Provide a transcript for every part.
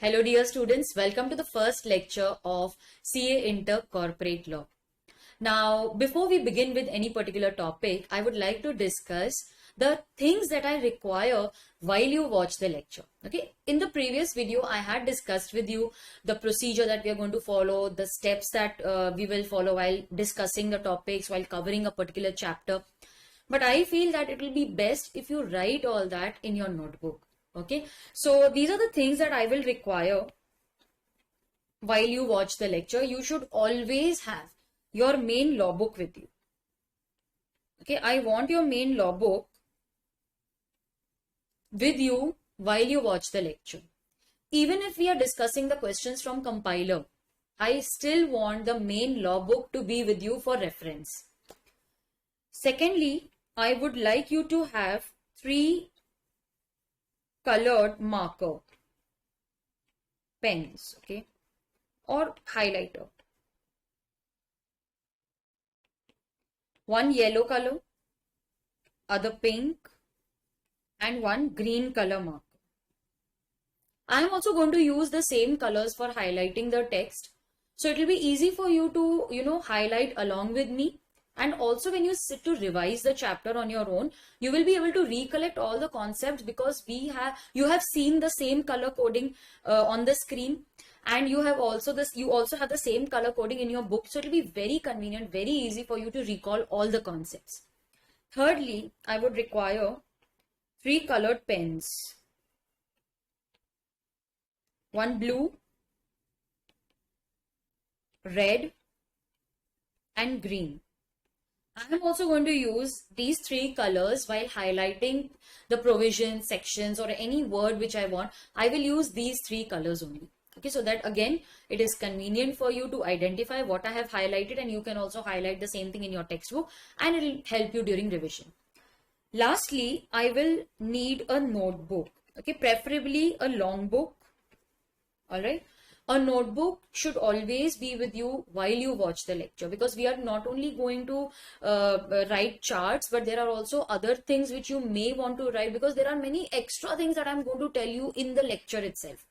Hello dear students, welcome to the first lecture of CA Inter Corporate Law. Now, before we begin with any particular topic, I would like to discuss the things that I require while you watch the lecture. Okay, in the previous video, I had discussed with you the procedure that we are going to follow, the steps that we will follow while discussing the topics, while covering a particular chapter. But I feel that it will be best if you write all that in your notebook. Okay, so these are the things that I will require while you watch the lecture. You should always have your main law book with you. Okay, I want your main law book with you while you watch the lecture. Even if we are discussing the questions from compiler, I still want the main law book to be with you for reference. Secondly, I would like you to have 3 colored marker pens, okay, or highlighter. One yellow color, other pink, and one green color marker. I am also going to use the same colors for highlighting the text. So it will be easy for you to, highlight along with me. And also when you sit to revise the chapter on your own, you will be able to recollect all the concepts because you have seen the same color coding on the screen, and you also have the same color coding in your book. So it will be very convenient, very easy for you to recall all the concepts. Thirdly, I would require 3 colored pens. One blue, red, and green. I am also going to use these 3 colors while highlighting the provisions, sections, or any word which I want. I will use these 3 colors only. Okay, so that again, it is convenient for you to identify what I have highlighted, and you can also highlight the same thing in your textbook, and it will help you during revision. Lastly, I will need a notebook. Okay, preferably a long book. All right. A notebook should always be with you while you watch the lecture, because we are not only going to write charts, but there are also other things which you may want to write, because there are many extra things that I'm going to tell you in the lecture itself.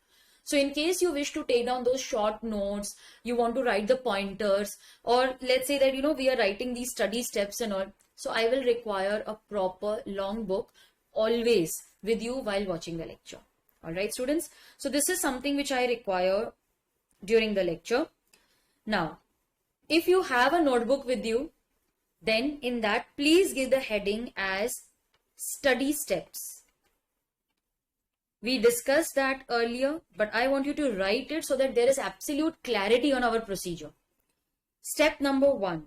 So in case you wish to take down those short notes, you want to write the pointers, or let's say that, we are writing these study steps and all. So I will require a proper long book always with you while watching the lecture. All right, students. So this is something which I require during the lecture. Now, if you have a notebook with you, then in that, please give the heading as study steps. We discussed that earlier, but I want you to write it so that there is absolute clarity on our procedure. Step number 1.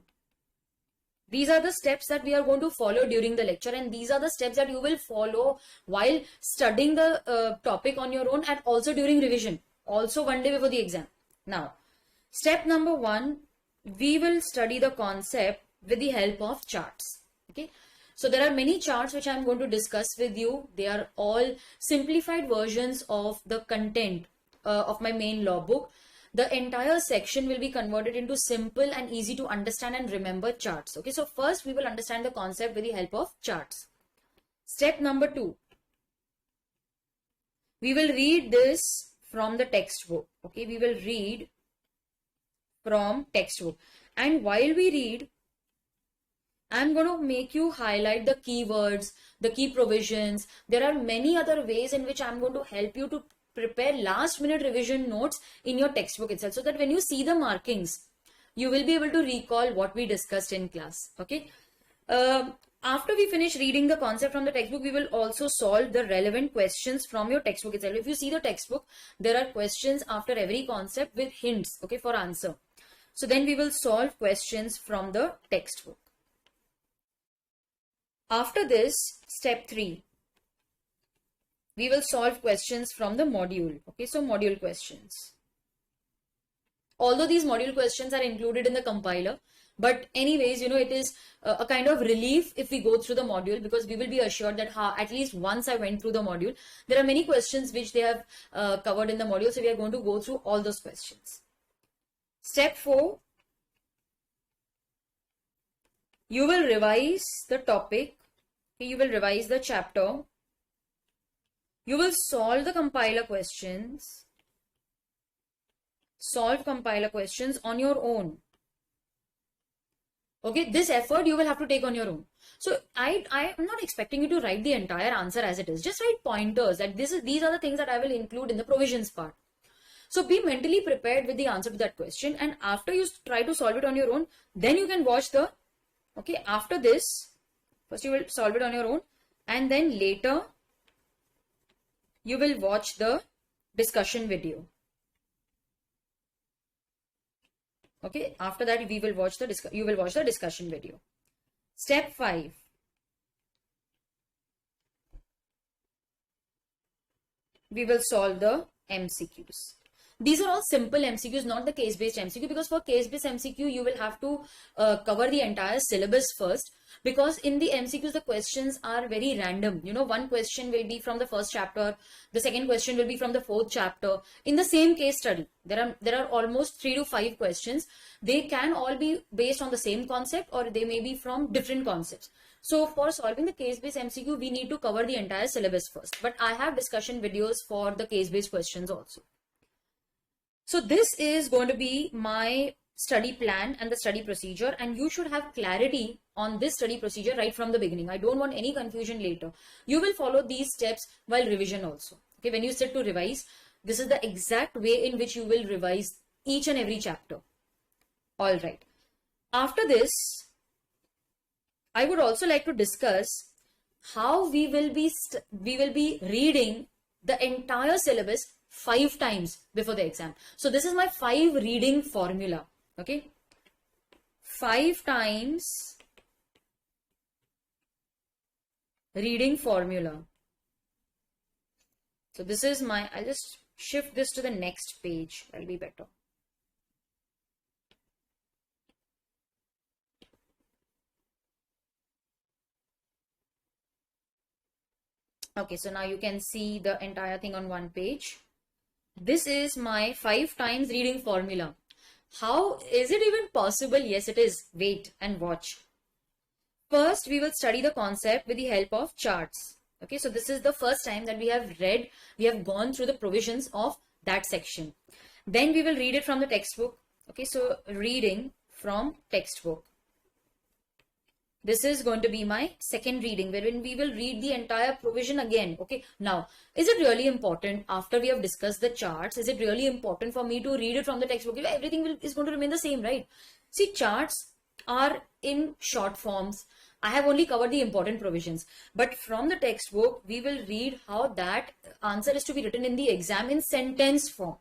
These are the steps that we are going to follow during the lecture, and these are the steps that you will follow while studying the topic on your own, and also during revision, also one day before the exam. Now, step number 1, we will study the concept with the help of charts. Okay. So there are many charts which I am going to discuss with you. They are all simplified versions of the content of my main law book. The entire section will be converted into simple and easy to understand and remember charts. Okay, so first we will understand the concept with the help of charts. Step number 2. We will read this from the textbook. Okay, we will read from textbook. And while we read, I'm going to make you highlight the keywords, the key provisions. There are many other ways in which I'm going to help you to prepare last minute revision notes in your textbook itself, so that when you see the markings, you will be able to recall what we discussed in class. Okay. After we finish reading the concept from the textbook, we will also solve the relevant questions from your textbook itself. If you see the textbook, there are questions after every concept with hints, okay, for answer. So then we will solve questions from the textbook. After this, step 3. We will solve questions from the module. Okay, so module questions. Although these module questions are included in the compiler, but anyways, it is a kind of relief if we go through the module, because we will be assured that at least once I went through the module. There are many questions which they have covered in the module, so we are going to go through all those questions. Step 4. You will revise the topic. You will revise the chapter. You will solve the compiler questions. solve compiler questions on your own. Okay, this effort you will have to take on your own. So I am not expecting you to write the entire answer as it is. Just write pointers that these are the things that I will include in the provisions part. So be mentally prepared with the answer to that question, and after you try to solve it on your own, then you can watch the, okay, after this, first you will solve it on your own, and then later you will watch the discussion video. Okay, after that you will watch the discussion video. Step 5. We will solve the MCQs. These are all simple MCQs, not the case-based MCQ, because for case-based MCQ, you will have to cover the entire syllabus first, because in the MCQs, the questions are very random. You know, one question will be from the first chapter, the second question will be from the fourth chapter. In the same case study, there are almost 3 to 5 questions. They can all be based on the same concept, or they may be from different concepts. So for solving the case-based MCQ, we need to cover the entire syllabus first. But I have discussion videos for the case-based questions also. So this is going to be my study plan and the study procedure, and you should have clarity on this study procedure right from the beginning. I don't want any confusion later. You will follow these steps while revision also. Okay, when you sit to revise, this is the exact way in which you will revise each and every chapter. All right. After this, I would also like to discuss how we will be reading the entire syllabus 5 times before the exam. So this is my 5 reading formula. Okay, 5 times reading formula. So this is my, I'll just shift this to the next page. That'll be better. Okay, so now you can see the entire thing on one page. This is my 5 times reading formula. How is it even possible? Yes, it is. Wait and watch. First, we will study the concept with the help of charts. Okay, so this is the first time that we have gone through the provisions of that section. Then we will read it from the textbook. Okay, so reading from textbook. This is going to be my second reading, wherein we will read the entire provision again. Okay, now, is it really important, after we have discussed the charts, is it really important for me to read it from the textbook? Everything is going to remain the same, right? See, charts are in short forms. I have only covered the important provisions. But from the textbook, we will read how that answer is to be written in the exam in sentence form.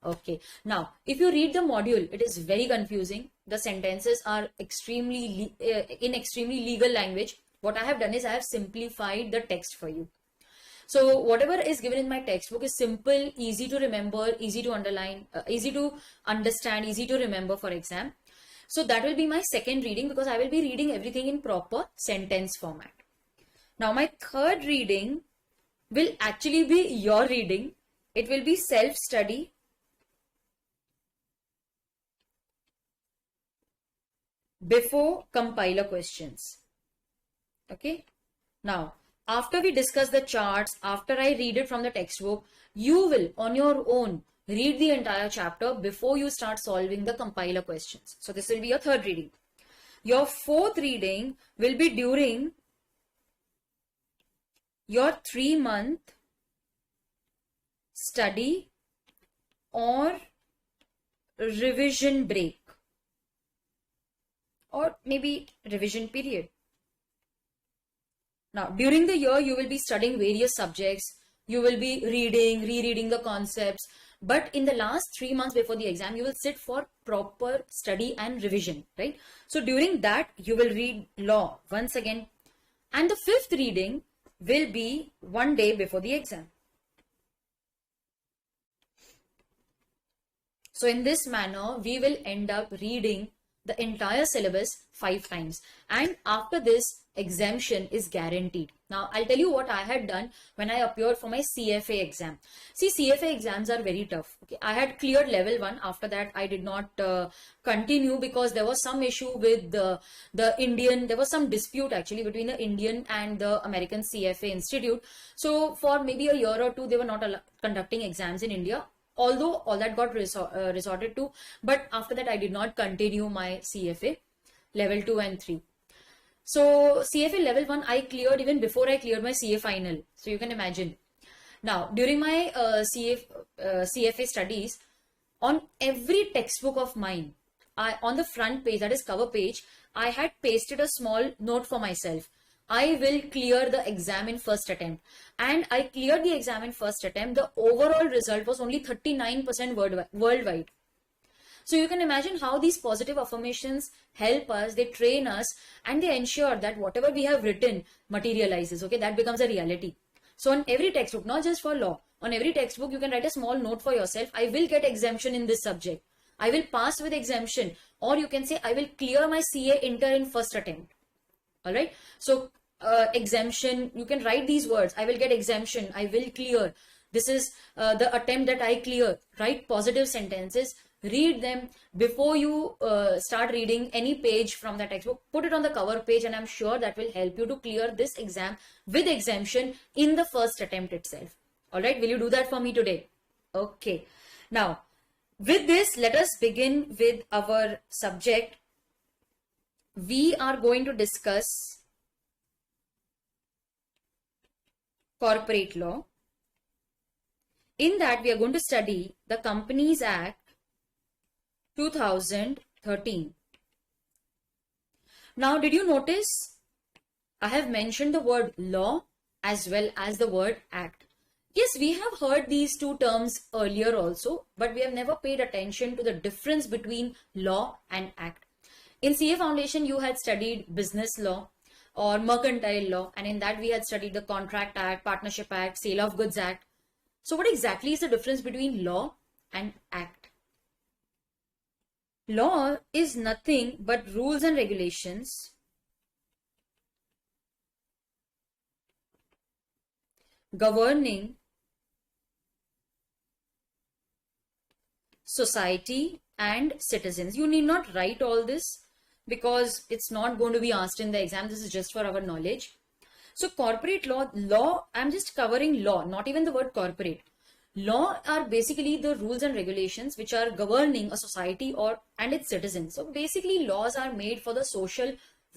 Okay, now if you read the module, it is very confusing. The sentences are extremely legal language. What I have done is I have simplified the text for you. So whatever is given in my textbook is simple, easy to remember, easy to underline, easy to understand, easy to remember for exam. So that will be my second reading, because I will be reading everything in proper sentence format. Now my third reading will actually be your reading. It will be self-study. Before compiler questions. Okay. Now, after we discuss the charts, after I read it from the textbook, you will on your own read the entire chapter before you start solving the compiler questions. So this will be your third reading. Your fourth reading will be during your 3-month study or revision break, or maybe revision period. Now, during the year, you will be studying various subjects. You will be rereading the concepts. But in the last 3 months before the exam, you will sit for proper study and revision, right? So during that, you will read law once again. And the fifth reading will be 1 day before the exam. So in this manner, we will end up reading the entire syllabus 5 times, and after this, exemption is guaranteed. Now I'll tell you what I had done when I appeared for my CFA exam. See, CFA exams are very tough. Okay, I had cleared level 1. After that, I did not continue, because there was some issue with the Indian. There was some dispute actually between the Indian and the American CFA institute. So for maybe a year or two, they were not conducting exams in India. although all that got resorted to, but after that I did not continue my CFA level 2 and 3. So CFA level 1 I cleared even before I cleared my CA final. So you can imagine. Now during my CFA studies, on every textbook of mine, on the front page, that is cover page, I had pasted a small note for myself. I will clear the exam in first attempt. And I cleared the exam in first attempt. The overall result was only 39% worldwide. So you can imagine how these positive affirmations help us, they train us, and they ensure that whatever we have written materializes, okay, that becomes a reality. So on every textbook, not just for law, on every textbook, you can write a small note for yourself. I will get exemption in this subject. I will pass with exemption. Or you can say, I will clear my CA inter in first attempt. All right. So exemption, you can write these words. I will get exemption. I will clear. This is the attempt that I clear. Write positive sentences. Read them before you start reading any page from the textbook. Put it on the cover page, and I'm sure that will help you to clear this exam with exemption in the first attempt itself. All right, will you do that for me today? Okay. Now, with this, let us begin with our subject. We are going to discuss corporate law. In that, we are going to study the Companies Act 2013. Now, did you notice I have mentioned the word law as well as the word act? Yes, we have heard these two terms earlier also, but we have never paid attention to the difference between law and act. In CA Foundation, you had studied business law or mercantile law, and in that we had studied the Contract Act, Partnership Act, Sale of Goods Act. So what exactly is the difference between law and act? Law is nothing but rules and regulations governing society and citizens. You need not write all this because it's not going to be asked in the exam. This is just for our knowledge. So corporate law, I'm just covering law, not even the word corporate. Law are basically the rules and regulations which are governing a society and its citizens. So basically laws are made for the social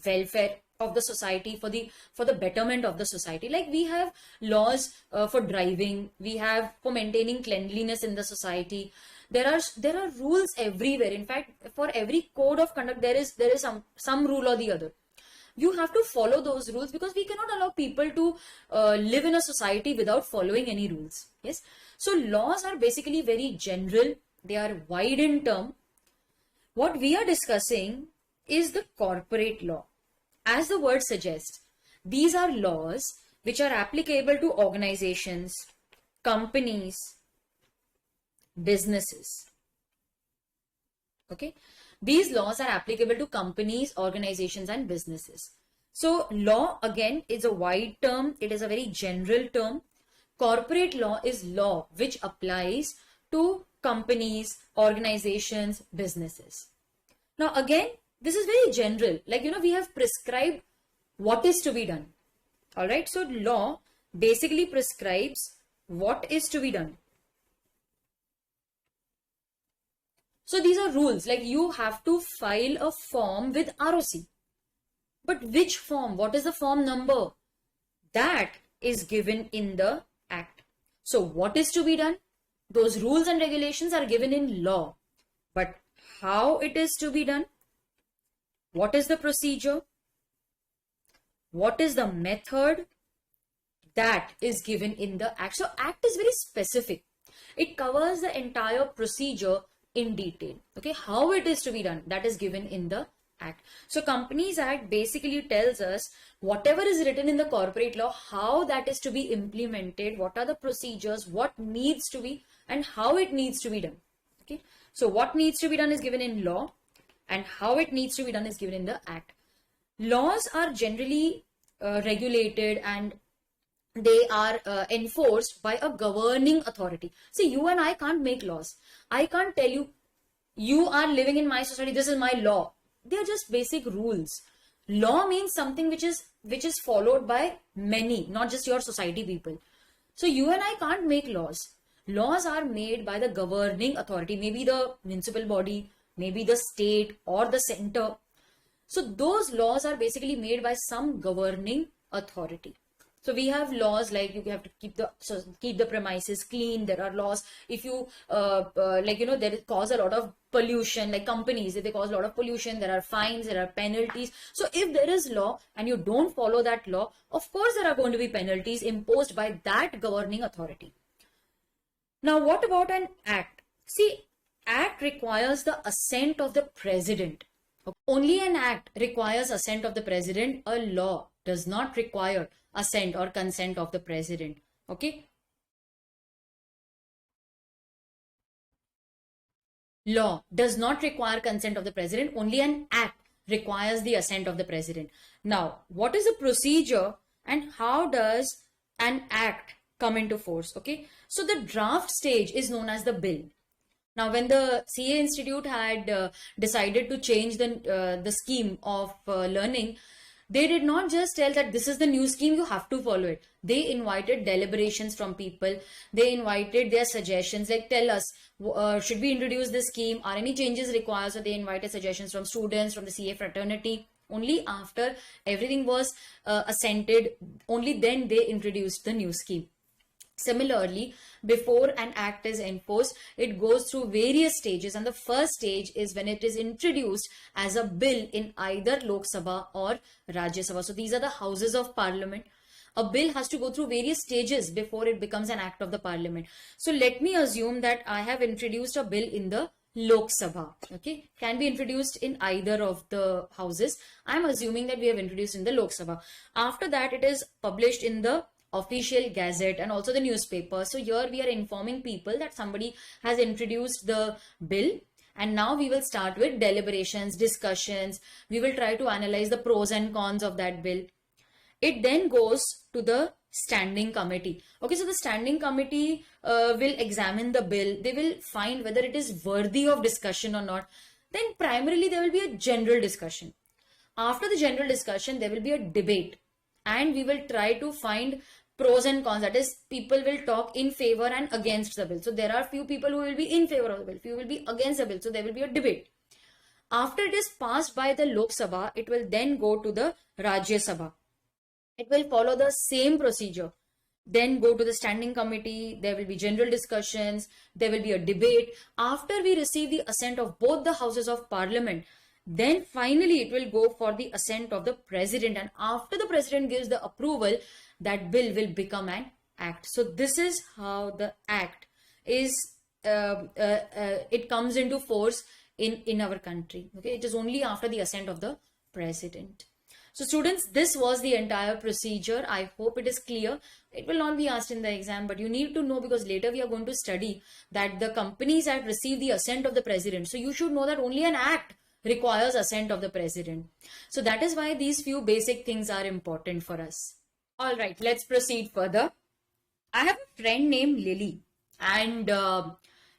welfare of the society, for the betterment of the society. Like we have laws for driving, we have for maintaining cleanliness in the society. There are rules everywhere. In fact, for every code of conduct, there is some rule or the other. You have to follow those rules because we cannot allow people to live in a society without following any rules. Yes. So laws are basically very general. They are wide in term. What we are discussing is the corporate law. As the word suggests, these are laws which are applicable to organizations, companies, businesses. Okay. These laws are applicable to companies, organizations, and businesses. So law again is a wide term. It is a very general term. Corporate law is law which applies to companies, organizations, businesses. Now again, this is very general. Like, we have prescribed what is to be done. All right. So law basically prescribes what is to be done. So these are rules, like you have to file a form with ROC. But which form? What is the form number? That is given in the Act. So what is to be done? Those rules and regulations are given in law. But how it is to be done? What is the procedure? What is the method? That is given in the Act. So Act is very specific. It covers the entire procedure in detail. Okay, how it is to be done, that is given in the Act. So Companies Act basically tells us whatever is written in the corporate law, how that is to be implemented, what are the procedures, what needs to be, and how it needs to be done. Okay, so what needs to be done is given in law, and how it needs to be done is given in the Act. Laws are generally regulated and they are enforced by a governing authority. See, you and I can't make laws. I can't tell you, you are living in my society, this is my law. They are just basic rules. Law means something which is followed by many, not just your society people. So you and I can't make laws. Laws are made by the governing authority, maybe the municipal body, maybe the state or the center. So those laws are basically made by some governing authority. So we have laws like you have to keep the premises clean. There are laws if you there cause a lot of pollution, like companies, if they cause a lot of pollution, there are fines, there are penalties. So if there is law and you don't follow that law, of course there are going to be penalties imposed by that governing authority. Now what about an act? See, act requires the assent of the president. Only an act requires assent of the president. A law does not require assent or consent of the president. Okay. Law does not require consent of the president. Only an act requires the assent of the president. Now, what is the procedure and how does an act come into force? Okay. So the draft stage is known as the bill. Now, when the CA Institute had decided to change the scheme of learning, they did not just tell that this is the new scheme, you have to follow it. They invited deliberations from people. They invited their suggestions, like tell us, should we introduce this scheme? Are any changes required? So they invited suggestions from students, from the CA fraternity. Only after everything was assented, only then they introduced the new scheme. Similarly, before an act is enforced, it goes through various stages, and the first stage is when it is introduced as a bill in either Lok Sabha or Rajya Sabha. So these are the houses of parliament. A bill has to go through various stages before it becomes an act of the parliament. So let me assume that I have introduced a bill in the Lok Sabha. Okay, can be introduced in either of the houses. I'm assuming that we have introduced in the Lok Sabha. After that, it is published in the official gazette and also the newspaper. So here we are informing people that somebody has introduced the bill, and now we will start with deliberations, discussions. We will try to analyze the pros and cons of that bill. It then goes to the standing committee. Okay, so the standing committee will examine the bill. They will find whether it is worthy of discussion or not. Then primarily there will be a general discussion. After the general discussion, there will be a debate, and we will try to find pros and cons. That is, people will talk in favor and against the bill. So there are few people who will be in favor of the bill, few will be against the bill. So there will be a debate. After it is passed by the Lok Sabha, it will then go to the Rajya Sabha. It will follow the same procedure. Then go to the standing committee. There will be general discussions. There will be a debate. After we receive the assent of both the houses of parliament, then finally it will go for the assent of the president. And after the president gives the approval, that bill will become an act. So this is how the act is, it comes into force in our country. Okay, it is only after the assent of the president. So students, this was the entire procedure. I hope it is clear. It will not be asked in the exam, but you need to know, because later we are going to study that the Companies Act received the assent of the president. So you should know that only an act requires assent of the president. So that is why these few basic things are important for us. All right, let's proceed further. I have a friend named Lily, and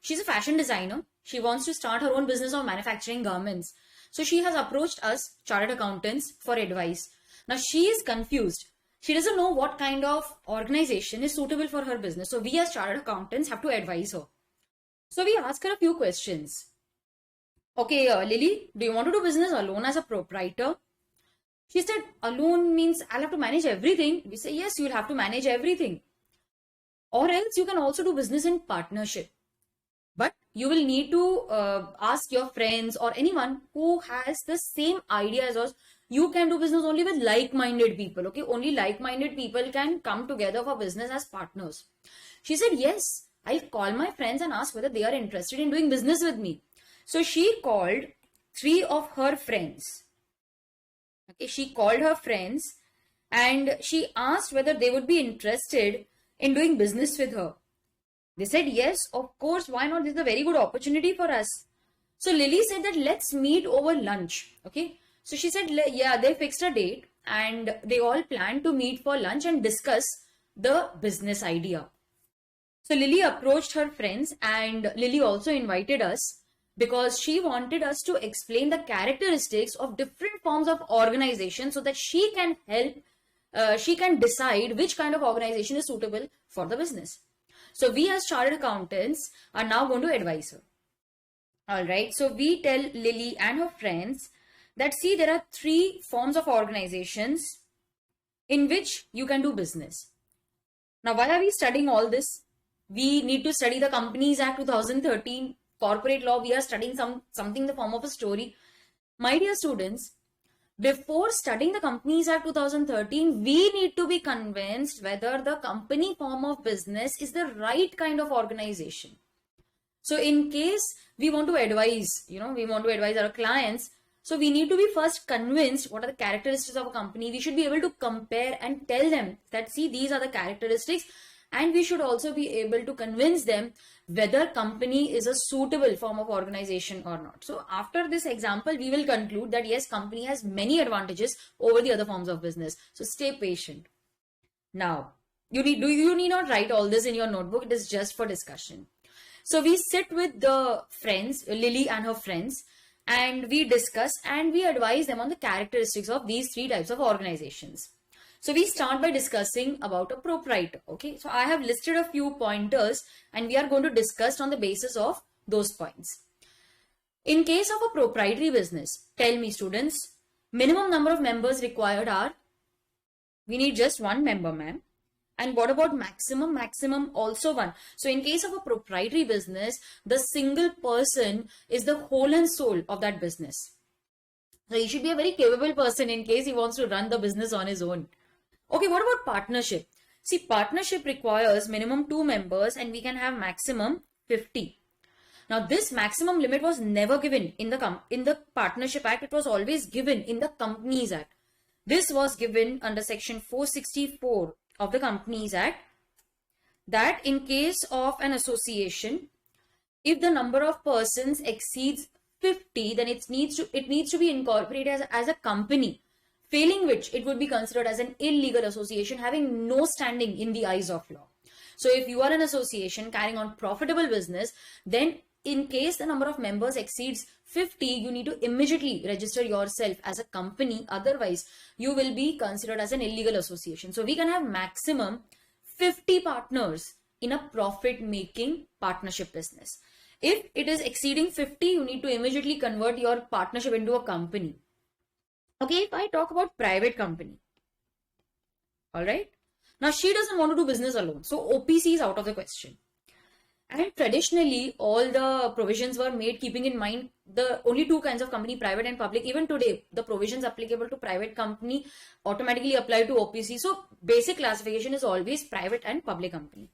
she's a fashion designer. She wants to start her own business of manufacturing garments. So she has approached us, chartered accountants, for advice. Now she is confused. She doesn't know what kind of organization is suitable for her business. So we as chartered accountants have to advise her. So we ask her a few questions. Okay, Lily, do you want to do business alone as a proprietor? She said, alone means I'll have to manage everything. We say, yes, you'll have to manage everything. Or else you can also do business in partnership. But you will need to ask your friends or anyone who has the same idea as us. You can do business only with like-minded people. Okay, only like-minded people can come together for business as partners. She said, yes, I'll call my friends and ask whether they are interested in doing business with me. So she called 3 of her friends. Okay, she called her friends and she asked whether they would be interested in doing business with her. They said, yes, of course, why not? This is a very good opportunity for us. So Lily said that let's meet over lunch. Okay, so she said, yeah, they fixed a date and they all planned to meet for lunch and discuss the business idea. So Lily approached her friends, and Lily also invited us because she wanted us to explain the characteristics of different forms of organization so that she can help, she can decide which kind of organization is suitable for the business. So we as chartered accountants are now going to advise her. All right. So we tell Lily and her friends that, see, there are 3 forms of organizations in which you can do business. Now, why are we studying all this? We need to study the Companies Act 2013, corporate law. We are studying something in the form of a story. My dear students, before studying the Companies Act 2013, we need to be convinced whether the company form of business is the right kind of organization. So in case we want to advise, we want to advise our clients, so we need to be first convinced what are the characteristics of a company. We should be able to compare and tell them that, see, these are the characteristics, and we should also be able to convince them whether company is a suitable form of organization or not. So after this example, we will conclude that yes, company has many advantages over the other forms of business. So stay patient. Now, you need not write all this in your notebook. It is just for discussion. So we sit with the friends, Lily and her friends, and we discuss and we advise them on the characteristics of these 3 types of organizations. So we start by discussing about a proprietor. Okay, so I have listed a few pointers and we are going to discuss on the basis of those points. In case of a proprietary business, tell me students, minimum number of members required are, we need just 1 member, ma'am. And what about maximum? Maximum also 1. So in case of a proprietary business, the single person is the whole and soul of that business. So he should be a very capable person in case he wants to run the business on his own. Okay, what about partnership? See, partnership requires minimum 2 members and we can have maximum 50. Now this maximum limit was never given in the Partnership Act. It was always given in the Companies Act. This was given under section 464 of the Companies Act, that in case of an association, if the number of persons exceeds 50, then it needs to be incorporated as a company, failing which it would be considered as an illegal association having no standing in the eyes of law. So if you are an association carrying on profitable business, then in case the number of members exceeds 50, you need to immediately register yourself as a company. Otherwise, you will be considered as an illegal association. So we can have maximum 50 partners in a profit-making partnership business. If it is exceeding 50, you need to immediately convert your partnership into a company. Okay, if I talk about private company, all right. Now she doesn't want to do business alone. So OPC is out of the question. And traditionally, all the provisions were made keeping in mind the only 2 kinds of company, private and public. Even today, the provisions applicable to private company automatically apply to OPC. So basic classification is always private and public company.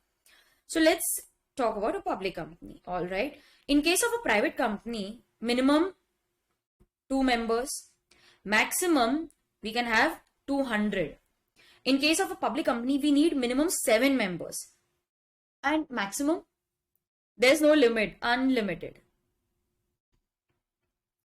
So let's talk about a public company. All right. In case of a private company, minimum 2 members, maximum we can have 200. In case of a public company, we need minimum 7 members and maximum, there's no limit, unlimited.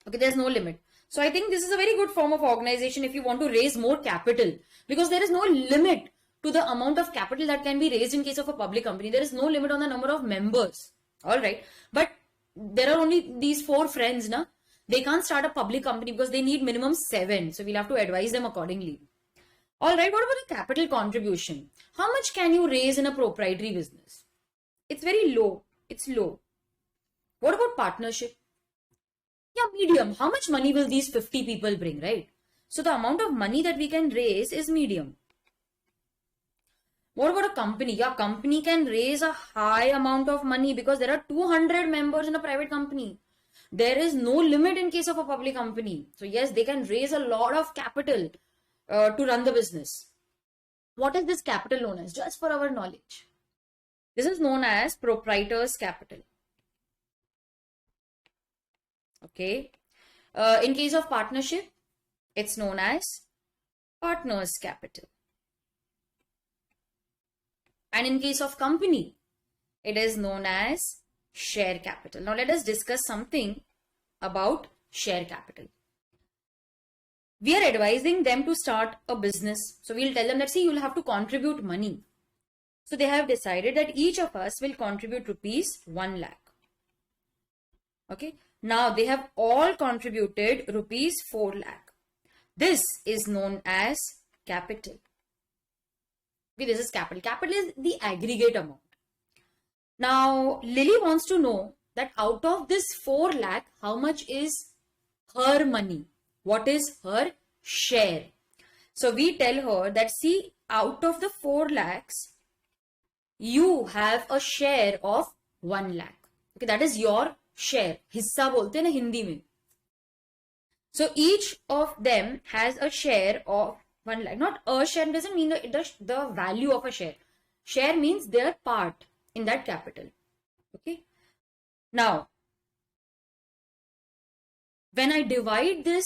Okay, there's no limit. So I think this is a very good form of organization if you want to raise more capital, because there is no limit to the amount of capital that can be raised in case of a public company. There is no limit on the number of members. All right. But there are only these 4 friends, na? They can't start a public company because they need minimum 7. So we'll have to advise them accordingly. All right. What about the capital contribution? How much can you raise in a proprietary business? It's very low. It's low. What about partnership? Yeah, medium. How much money will these 50 people bring, right? So the amount of money that we can raise is medium. What about a company? Yeah, company can raise a high amount of money because there are 200 members in a private company. There is no limit in case of a public company. So yes, they can raise a lot of capital to run the business. What is this capital known as? Just for our knowledge. This is known as proprietor's capital. Okay. In case of partnership, it's known as partner's capital. And in case of company, it is known as share capital. Now let us discuss something about share capital. We are advising them to start a business. So we'll tell them that, see, you'll have to contribute money. So they have decided that each of us will contribute rupees 1 lakh. Okay. Now they have all contributed rupees 4 lakh. This is known as capital. Okay, this is capital. Capital is the aggregate amount. Now, Lily wants to know that out of this 4 lakh, how much is her money? What is her share? So we tell her that, see, out of the 4 lakhs, you have a share of 1 lakh. Okay, that is your share. हिस्सा बोलते हैं ना हिंदी में. So each of them has a share of 1 lakh. Not a share doesn't mean the value of a share. Share means their part in that capital. Okay. Now, when I divide this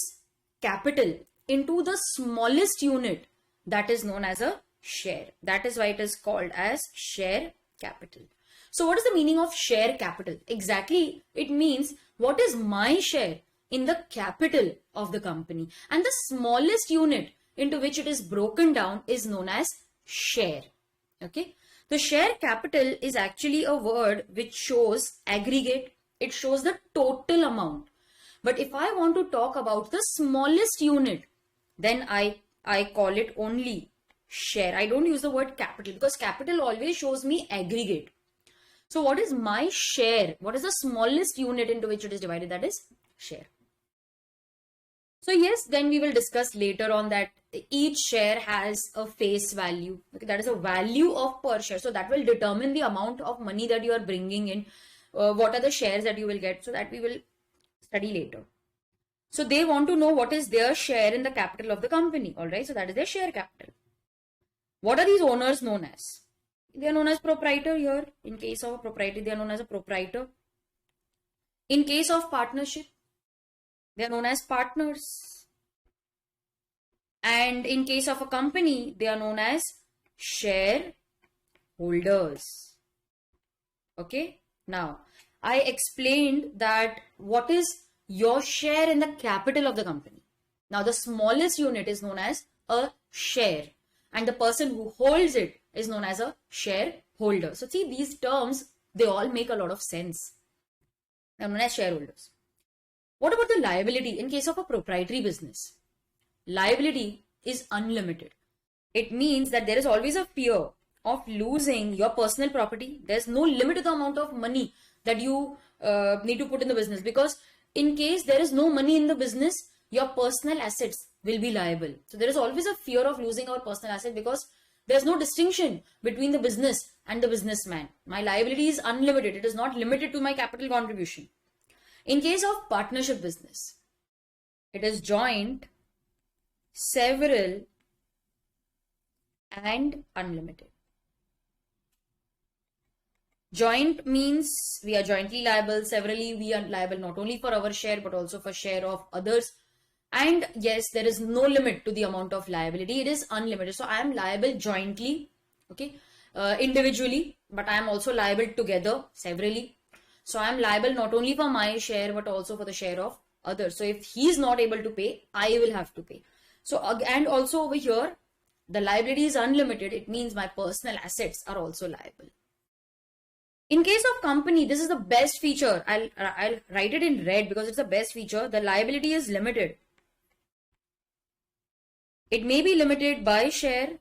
capital into the smallest unit, that is known as a share. That is why it is called as share capital. So what is the meaning of share capital? Exactly, it means what is my share in the capital of the company, and the smallest unit into which it is broken down is known as share. Okay. The share capital is actually a word which shows aggregate. It shows the total amount. But if I want to talk about the smallest unit, then I call it only share. I don't use the word capital because capital always shows me aggregate. So what is my share? What is the smallest unit into which it is divided? That is share. So yes, then we will discuss later on that each share has a face value. Okay, that is a value of per share. So that will determine the amount of money that you are bringing in. What are the shares that you will get? So that we will study later. So they want to know what is their share in the capital of the company. All right. So that is their share capital. What are these owners known as? They are known as proprietor here. In case of a proprietor, they are known as a proprietor. In case of partnership, they are known as partners. And in case of a company, they are known as shareholders. Okay. Now, I explained that what is your share in the capital of the company. Now, the smallest unit is known as a share, and the person who holds it is known as a shareholder. So, see, these terms, they all make a lot of sense. They are known as shareholders. What about the liability in case of a proprietary business? Liability is unlimited. It means that there is always a fear of losing your personal property. There's no limit to the amount of money that you need to put in the business, because in case there is no money in the business, your personal assets will be liable. So there is always a fear of losing our personal asset because there's no distinction between the business and the businessman. My liability is unlimited. It is not limited to my capital contribution. In case of partnership business, it is joint, several, and unlimited. Joint means we are jointly liable. Severally, we are liable not only for our share but also for share of others. And yes, there is no limit to the amount of liability. It is unlimited. So I am liable jointly, okay, individually, but I am also liable together, severally. So I am liable not only for my share but also for the share of others. So if he is not able to pay, I will have to pay. So, and also over here, the liability is unlimited. It means my personal assets are also liable. In case of company, this is the best feature. I'll write it in red because it's the best feature. The liability is limited. It may be limited by share,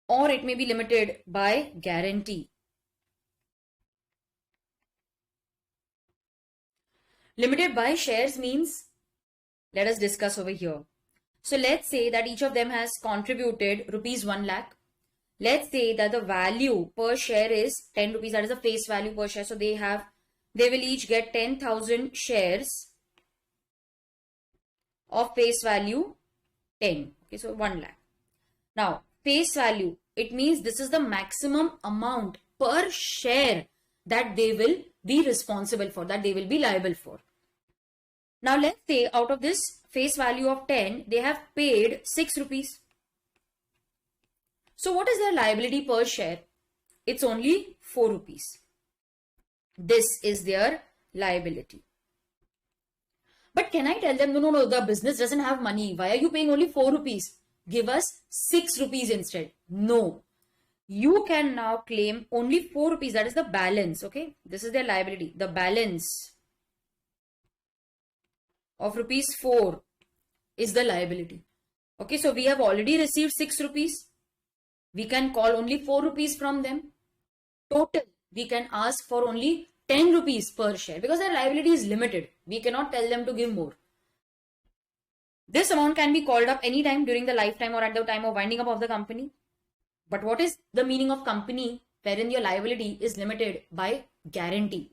or it may be limited by guarantee. Limited by shares means, let us discuss over here. So let's say that each of them has contributed rupees 1 lakh. Let's say that the value per share is 10 rupees. That is the face value per share. So they will each get 10,000 shares of face value 10. Okay, so 1 lakh. Now, face value, it means this is the maximum amount per share that they will be responsible for, that they will be liable for. Now, let's say out of this face value of 10, they have paid 6 rupees. So what is their liability per share? It's only 4 rupees. This is their liability. But can I tell them, no, the business doesn't have money. Why are you paying only 4 rupees? Give us 6 rupees instead. No. You can now claim only 4 rupees. That is the balance. Okay. This is their liability. The balance of rupees 4 is the liability. Okay. So we have already received 6 rupees. we can call only 4 rupees from them. Total, we can ask for only 10 rupees per share because their liability is limited. We cannot tell them to give more. This amount can be called up anytime during the lifetime or at the time of winding up of the company. But what is the meaning of company wherein your liability is limited by guarantee?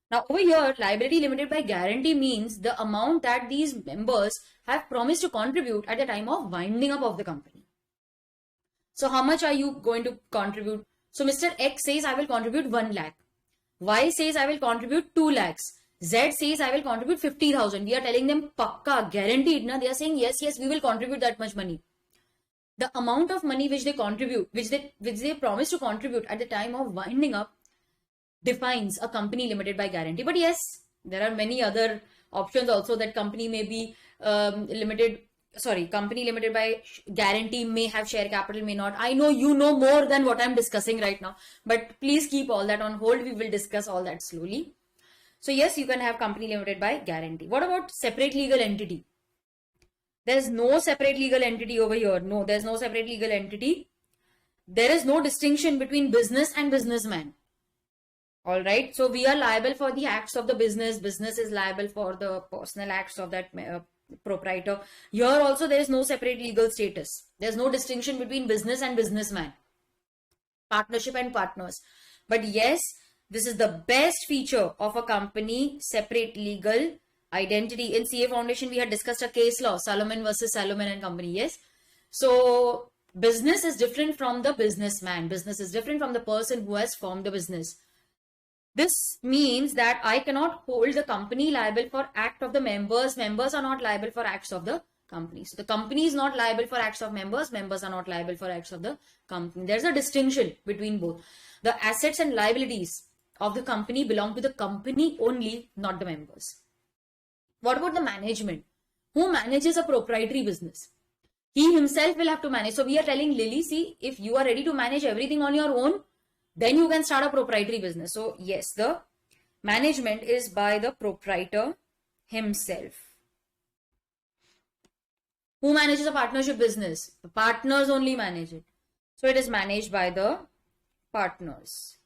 Now over here, liability limited by guarantee means the amount that these members have promised to contribute at the time of winding up of the company. So how much are you going to contribute? So Mr. X says I will contribute 1 lakh. Y says I will contribute 2 lakhs. Z says I will contribute 50,000. We are telling them pakka, guaranteed. Na? They are saying yes, we will contribute that much money. The amount of money which they contribute, which they promise to contribute at the time of winding up defines a company limited by guarantee. But yes, there are many other options also that company may be company limited by guarantee may have share capital, may not. I know you know more than what I'm discussing right now, but please keep all that on hold. We will discuss all that slowly. So yes, you can have company limited by guarantee. What about separate legal entity? There's no separate legal entity over here. No, there's no separate legal entity. There is no distinction between business and businessman. All right. So we are liable for the acts of the business. Business is liable for the personal acts of that proprietor. Here also there is no separate legal status. There's no distinction between business and businessman. Partnership and partners. But yes, this is the best feature of a company, separate legal identity. In CA Foundation, we had discussed a case law, Salomon versus Salomon and Company. Yes. So business is different from the businessman. Business is different from the person who has formed the business. This means that I cannot hold the company liable for act of the members. Members are not liable for acts of the company. So the company is not liable for acts of members. Members are not liable for acts of the company. There's a distinction between both. The assets and liabilities of the company belong to the company only, not the members. What about the management? Who manages a proprietary business? He himself will have to manage. So we are telling Lily, see, if you are ready to manage everything on your own, then you can start a proprietary business. So yes, the management is by the proprietor himself. Who manages a partnership business? The partners only manage it. So it is managed by the partners.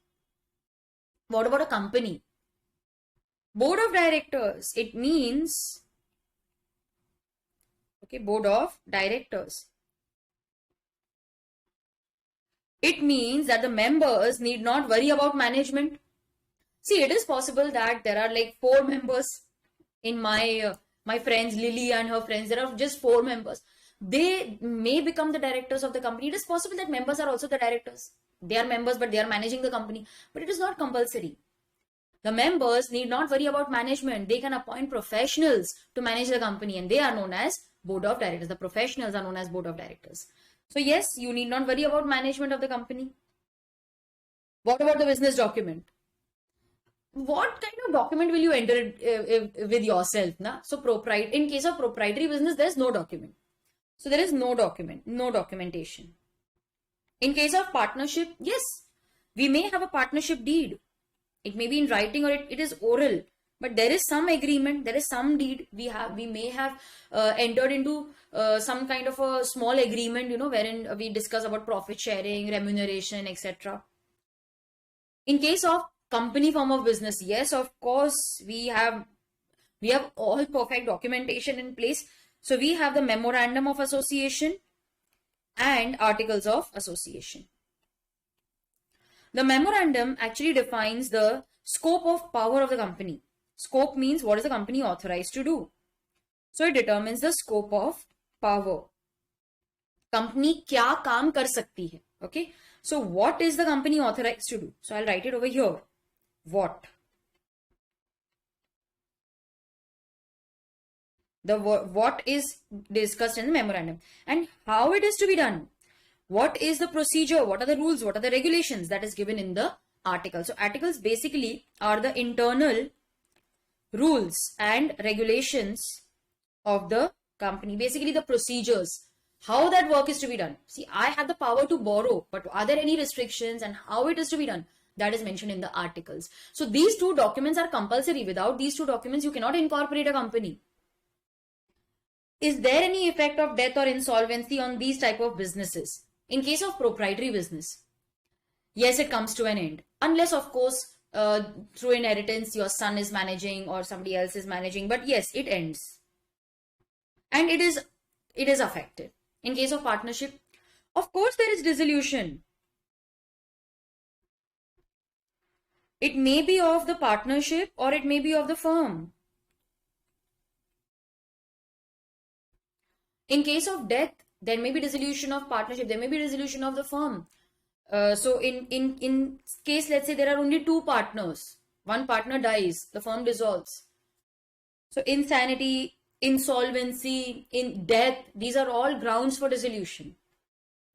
What about a company? Board of directors. It means, okay, board of directors. It means that the members need not worry about management. See, it is possible that there are like 4 members in my friends, Lily and her friends. There are just 4 members. They may become the directors of the company. It is possible that members are also the directors. They are members, but they are managing the company. But it is not compulsory. The members need not worry about management. They can appoint professionals to manage the company, and they are known as board of directors. The professionals are known as board of directors. So yes, you need not worry about management of the company. What about the business document? What kind of document will you enter with yourself? Na? So in case of proprietary business, there is no document. So there is no document, no documentation. In case of partnership, yes, we may have a partnership deed. It may be in writing or it is oral, but there is some agreement, there is some deed. We may have entered into some kind of a small agreement, wherein we discuss about profit sharing, remuneration, etc. In case of company form of business, yes, of course, we have all perfect documentation in place. So we have the memorandum of association and articles of association. The memorandum actually defines the scope of power of the company. Scope means what is the company authorized to do. So it determines the scope of power. Company kya kaam kar sakti hai. Okay. So what is the company authorized to do? So I'll write it over here. What? What is discussed in the memorandum and how it is to be done. What is the procedure? What are the rules? What are the regulations that is given in the article? So articles basically are the internal rules and regulations of the company. Basically the procedures, how that work is to be done. See, I have the power to borrow, but are there any restrictions and how it is to be done? That is mentioned in the articles. So these 2 documents are compulsory. Without these 2 documents, you cannot incorporate a company. Is there any effect of death or insolvency on these type of businesses? In case of proprietary business, yes, it comes to an end. Unless, of course, through inheritance, your son is managing or somebody else is managing. But yes, it ends. And it is affected. In case of partnership, of course, there is dissolution. It may be of the partnership or it may be of the firm. In case of death, there may be dissolution of partnership, there may be dissolution of the firm. So in case, let's say there are only two partners, one partner dies, the firm dissolves. So insanity, insolvency, in death, these are all grounds for dissolution.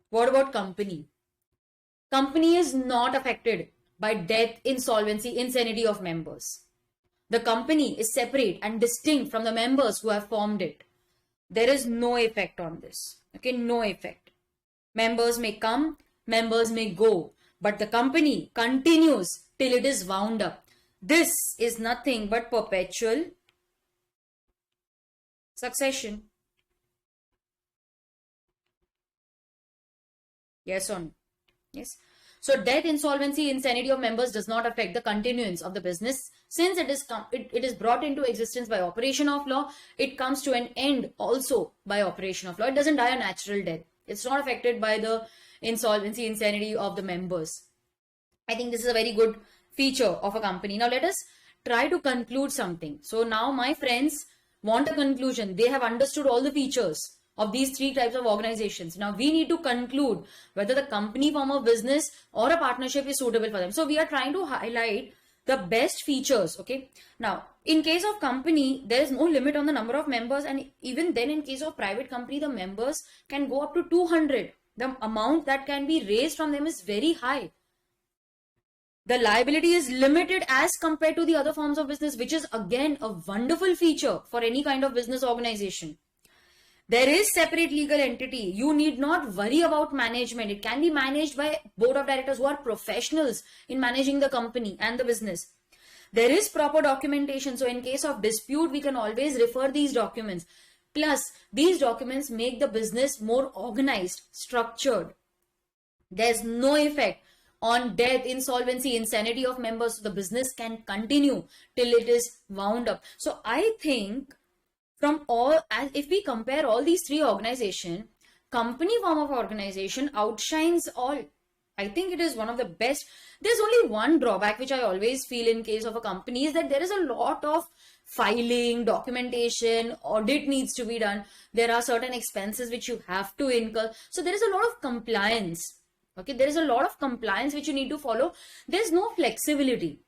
What about company? Company is not affected by death, insolvency, insanity of members. The company is separate and distinct from the members who have formed it. There is no effect on this. Okay, no effect. Members may come, members may go, but the company continues till it is wound up. This is nothing but perpetual succession. Yes or no? Yes. So death, insolvency, insanity of members does not affect the continuance of the business. Since it is brought into existence by operation of law, it comes to an end also by operation of law. It doesn't die a natural death. It's not affected by the insolvency, insanity of the members. I think this is a very good feature of a company. Now let us try to conclude something. So now my friends want a conclusion. They have understood all the features of these three types of organizations. Now we need to conclude whether the company form of business or a partnership is suitable for them. So we are trying to highlight the best features. Okay. Now in case of company, there is no limit on the number of members, and even then in case of private company, the members can go up to 200. The amount that can be raised from them is very high. The liability is limited as compared to the other forms of business, which is again a wonderful feature for any kind of business organization. There is separate legal entity. You need not worry about management. It can be managed by board of directors who are professionals in managing the company and the business. There is proper documentation. So in case of dispute, we can always refer these documents. Plus, these documents make the business more organized, structured. There's no effect on death, insolvency, insanity of members. So the business can continue till it is wound up. So I think if we compare all these three organizations, company form of organization outshines all. I think it is one of the best. There's only one drawback which I always feel in case of a company is that there is a lot of filing, documentation, audit needs to be done. There are certain expenses which you have to incur. So there is a lot of compliance. Okay, there is a lot of compliance which you need to follow. There's no flexibility.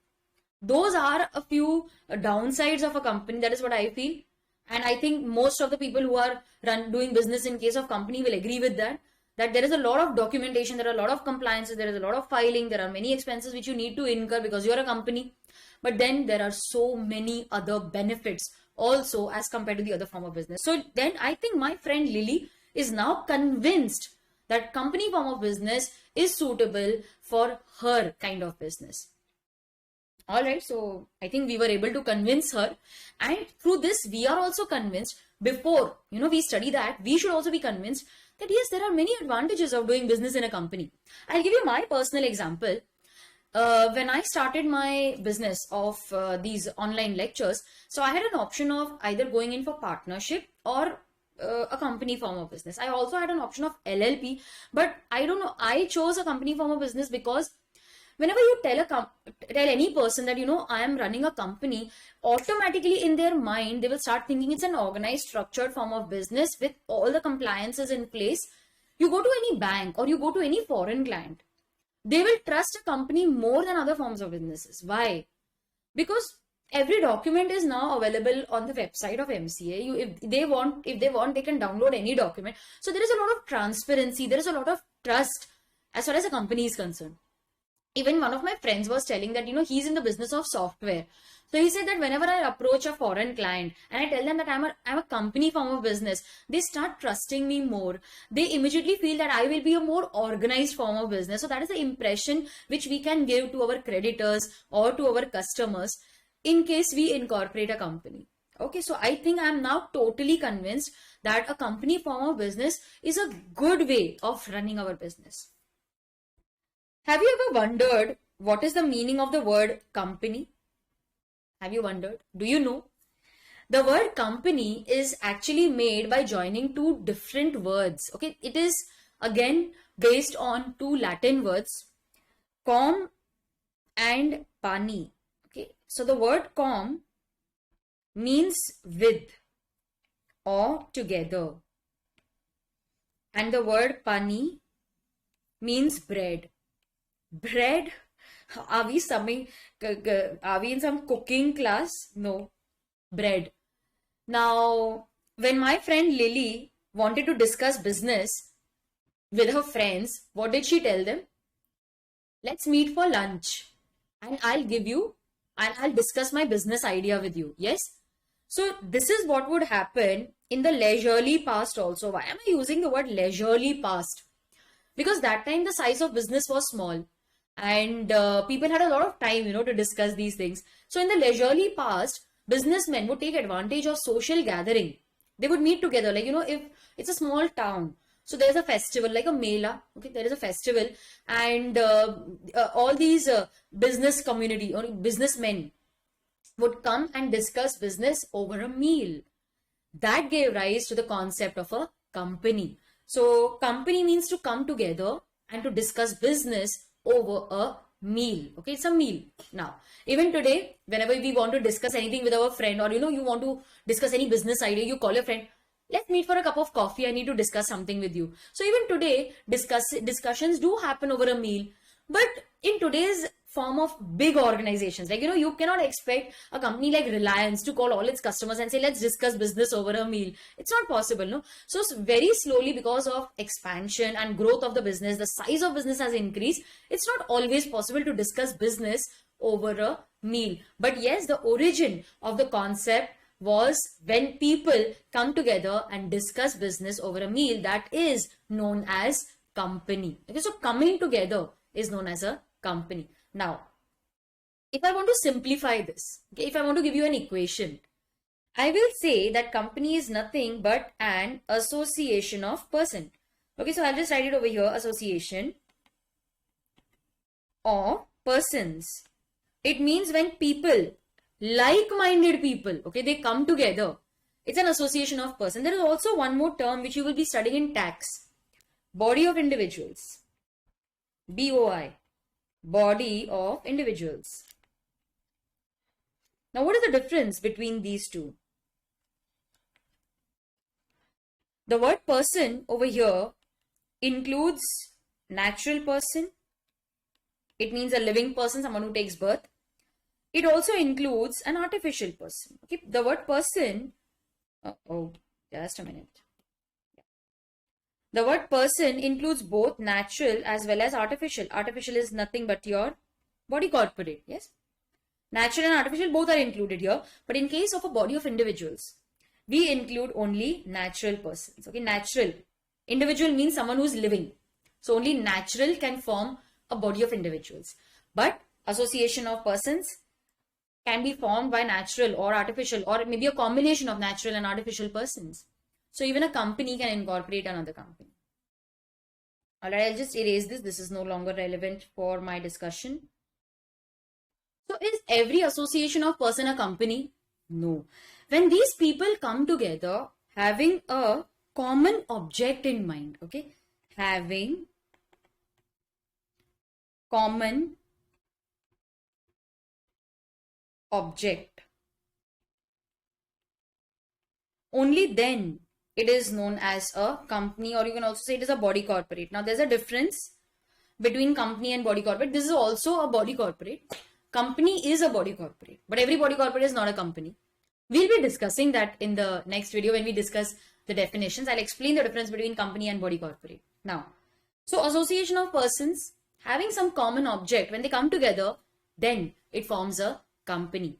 Those are a few downsides of a company. That is what I feel. And I think most of the people who are doing business in case of company will agree with that there is a lot of documentation, there are a lot of compliances, there is a lot of filing, there are many expenses which you need to incur because you're a company. But then there are so many other benefits also as compared to the other form of business. So then I think my friend Lily is now convinced that company form of business is suitable for her kind of business. All right, so I think we were able to convince her, and through this we are also convinced. Before we study that, we should also be convinced that yes, there are many advantages of doing business in a company. I'll give you my personal example. When I started my business of these online lectures, so I had an option of either going in for partnership or a company form of business. I also had an option of LLP, but I don't know, I chose a company form of business because whenever you tell any person that, I am running a company, automatically in their mind, they will start thinking it's an organized, structured form of business with all the compliances in place. You go to any bank or you go to any foreign client, they will trust a company more than other forms of businesses. Why? Because every document is now available on the website of MCA. If they want, they can download any document. So there is a lot of transparency. There is a lot of trust as far as a company is concerned. Even one of my friends was telling that, he's in the business of software. So he said that whenever I approach a foreign client and I tell them that I'm a company form of business, they start trusting me more. They immediately feel that I will be a more organized form of business. So that is the impression which we can give to our creditors or to our customers in case we incorporate a company. Okay, so I think I'm now totally convinced that a company form of business is a good way of running our business. Have you ever wondered what is the meaning of the word company? Have you wondered? Do you know? The word company is actually made by joining two different words. Okay, it is again based on two Latin words, com and pani. Okay, so the word com means with or together, and the word pani means bread. Bread? Are we are we in some cooking class? No. Bread. Now, when my friend Lily wanted to discuss business with her friends, what did she tell them? Let's meet for lunch and I'll discuss my business idea with you. Yes? So this is what would happen in the leisurely past also. Why am I using the word leisurely past? Because that time the size of business was small and people had a lot of time, to discuss these things. So in the leisurely past, businessmen would take advantage of social gathering. They would meet together, like, if it's a small town, so there's a festival like a mela. Okay, there is a festival, and all these business community or businessmen would come and discuss business over a meal. That gave rise to the concept of a company. So company means to come together and to discuss business over a meal. Okay, it's a meal. Now, even today, whenever we want to discuss anything with our friend, or you want to discuss any business idea, you call your friend, let's meet for a cup of coffee, I need to discuss something with you. So even today, discussions do happen over a meal. But in today's form of big organizations, like, you cannot expect a company like Reliance to call all its customers and say, let's discuss business over a meal. It's not possible, no? So very slowly, because of expansion and growth of the business, the size of business has increased. It's not always possible to discuss business over a meal. But yes, the origin of the concept was when people come together and discuss business over a meal. That is known as company. Okay, so coming together is known as a company. Now, if I want to simplify this, okay, if I want to give you an equation, I will say that company is nothing but an association of person. Okay, so I'll just write it over here, association of persons. It means when people, like-minded people, okay, they come together. It's an association of person. There is also one more term which you will be studying in tax. Body of individuals. BOI. Body of individuals. Now, what is the difference between these two? The word person over here includes natural person. It means a living person, someone who takes birth. It also includes an artificial person. Okay, the word person, just a minute. The word person includes both natural as well as artificial. Artificial is nothing but your body corporate, yes? Natural and artificial both are included here. But in case of a body of individuals, we include only natural persons. Okay, natural. Individual means someone who is living. So only natural can form a body of individuals. But association of persons can be formed by natural or artificial, or maybe a combination of natural and artificial persons. So even a company can incorporate another company. Alright, I'll just erase this. This is no longer relevant for my discussion. So is every association of person a company? No. When these people come together having a common object in mind, okay, having common object, only then it is known as a company, or you can also say it is a body corporate. Now there's a difference between company and body corporate. This is also a body corporate. Company is a body corporate, but every body corporate is not a company. We'll be discussing that in the next video when we discuss the definitions. I'll explain the difference between company and body corporate. Now, so association of persons having some common object, when they come together, then it forms a company.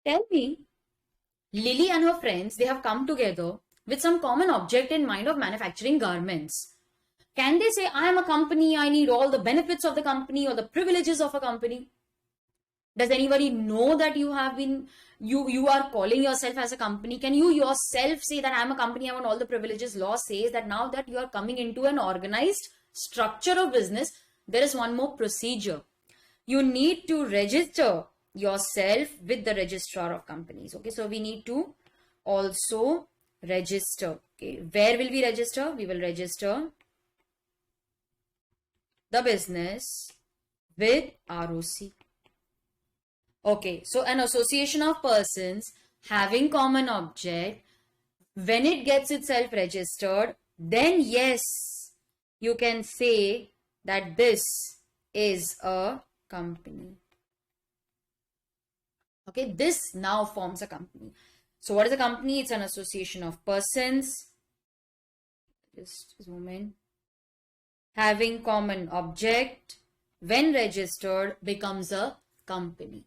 Tell me, Lily and her friends, they have come together with some common object in mind of manufacturing garments. Can they say, I am a company, I need all the benefits of the company or the privileges of a company? Does anybody know that you have been, you are calling yourself as a company? Can you yourself say that I'm a company, I want all the privileges? Law says that now that you are coming into an organized structure of business, there is one more procedure. You need to register yourself with the registrar of companies. Okay, so we need to also register. Okay, where will we register? We will register the business with ROC. Okay, so an association of persons having common object, when it gets itself registered, then yes, you can say that this is a company. Okay, this now forms a company. So what is a company? It's an association of persons, just zoom in, having common object, when registered becomes a company.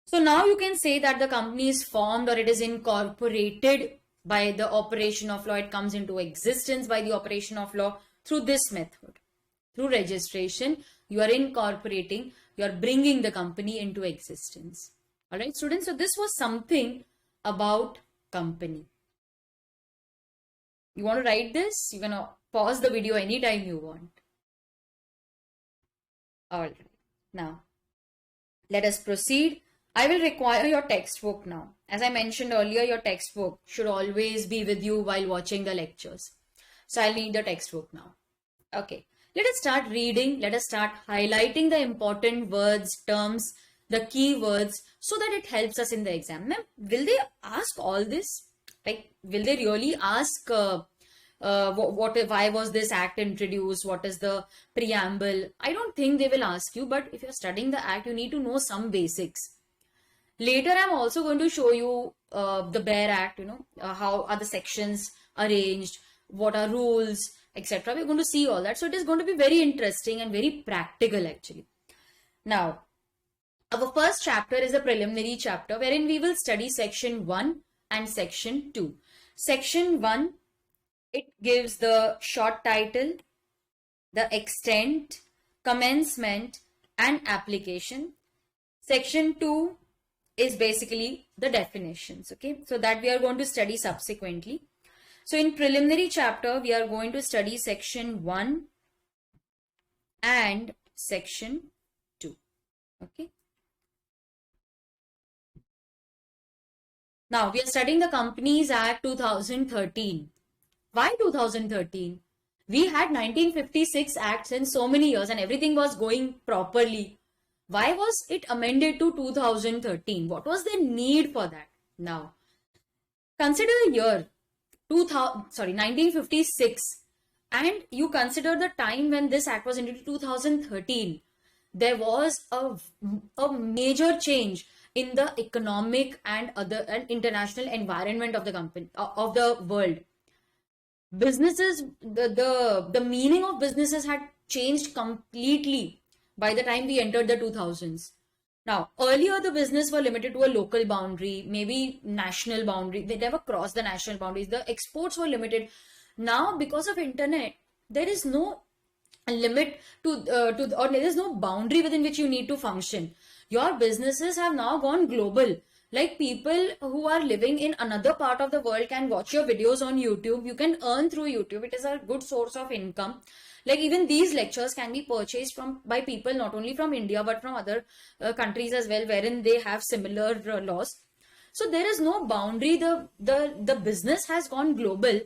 So now you can say that the company is formed or it is incorporated by the operation of law. It comes into existence by the operation of law through this method. Through registration, you are incorporating, you are bringing the company into existence. All right, students. So this was something about company. You want to write this? You can pause the video anytime you want. All right. Now, let us proceed. I will require your textbook now. As I mentioned earlier, your textbook should always be with you while watching the lectures. So I'll need the textbook now. Okay, let us start reading. Let us start highlighting the important words, terms, the key words, so that it helps us in the exam. Now, will they ask all this? Like, will they really ask why was this act introduced? What is the preamble? I don't think they will ask you, but if you're studying the act, you need to know some basics. Later, I'm also going to show you the Bare Act, how are the sections arranged, what are rules, etc. We're going to see all that. So it is going to be very interesting and very practical actually. Now, our first chapter is a preliminary chapter wherein we will study section 1 and section 2. Section 1, it gives the short title, the extent, commencement and application. Section 2 is basically the definitions, okay? So that we are going to study subsequently. So in preliminary chapter, we are going to study section 1 and section 2, okay? Now, we are studying the Companies Act 2013. Why 2013? We had 1956 acts in so many years and everything was going properly. Why was it amended to 2013? What was the need for that? Now, consider the year 1956, and you consider the time when this act was introduced, 2013. There was a major change in the economic and international environment of the of the world. Businesses, the meaning of businesses had changed completely by the time we entered the 2000s. Now, earlier the business were limited to a local boundary, maybe national boundary. They never crossed the national boundaries. The exports were limited. Now, because of internet, there is no limit or there is no boundary within which you need to function. Your businesses have now gone global. Like people who are living in another part of the world can watch your videos on YouTube. You can earn through YouTube. It is a good source of income. Like even these lectures can be purchased by people not only from India but from other countries as well, wherein they have similar laws. So there is no boundary. The business has gone global.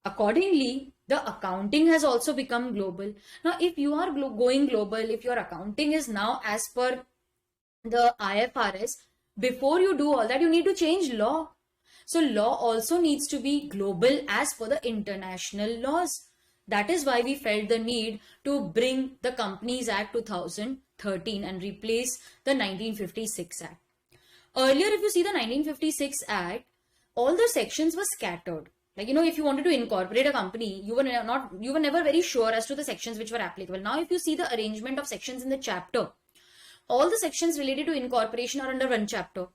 Accordingly, the accounting has also become global. Now, if you are going global, if your accounting is now as per the IFRS, before you do all that, you need to change law. So law also needs to be global as per the international laws. That is why we felt the need to bring the Companies Act 2013 and replace the 1956 Act. Earlier, if you see the 1956 Act, all the sections were scattered. Like, if you wanted to incorporate a company, you were never very sure as to the sections which were applicable. Now, if you see the arrangement of sections in the chapter, all the sections related to incorporation are under one chapter.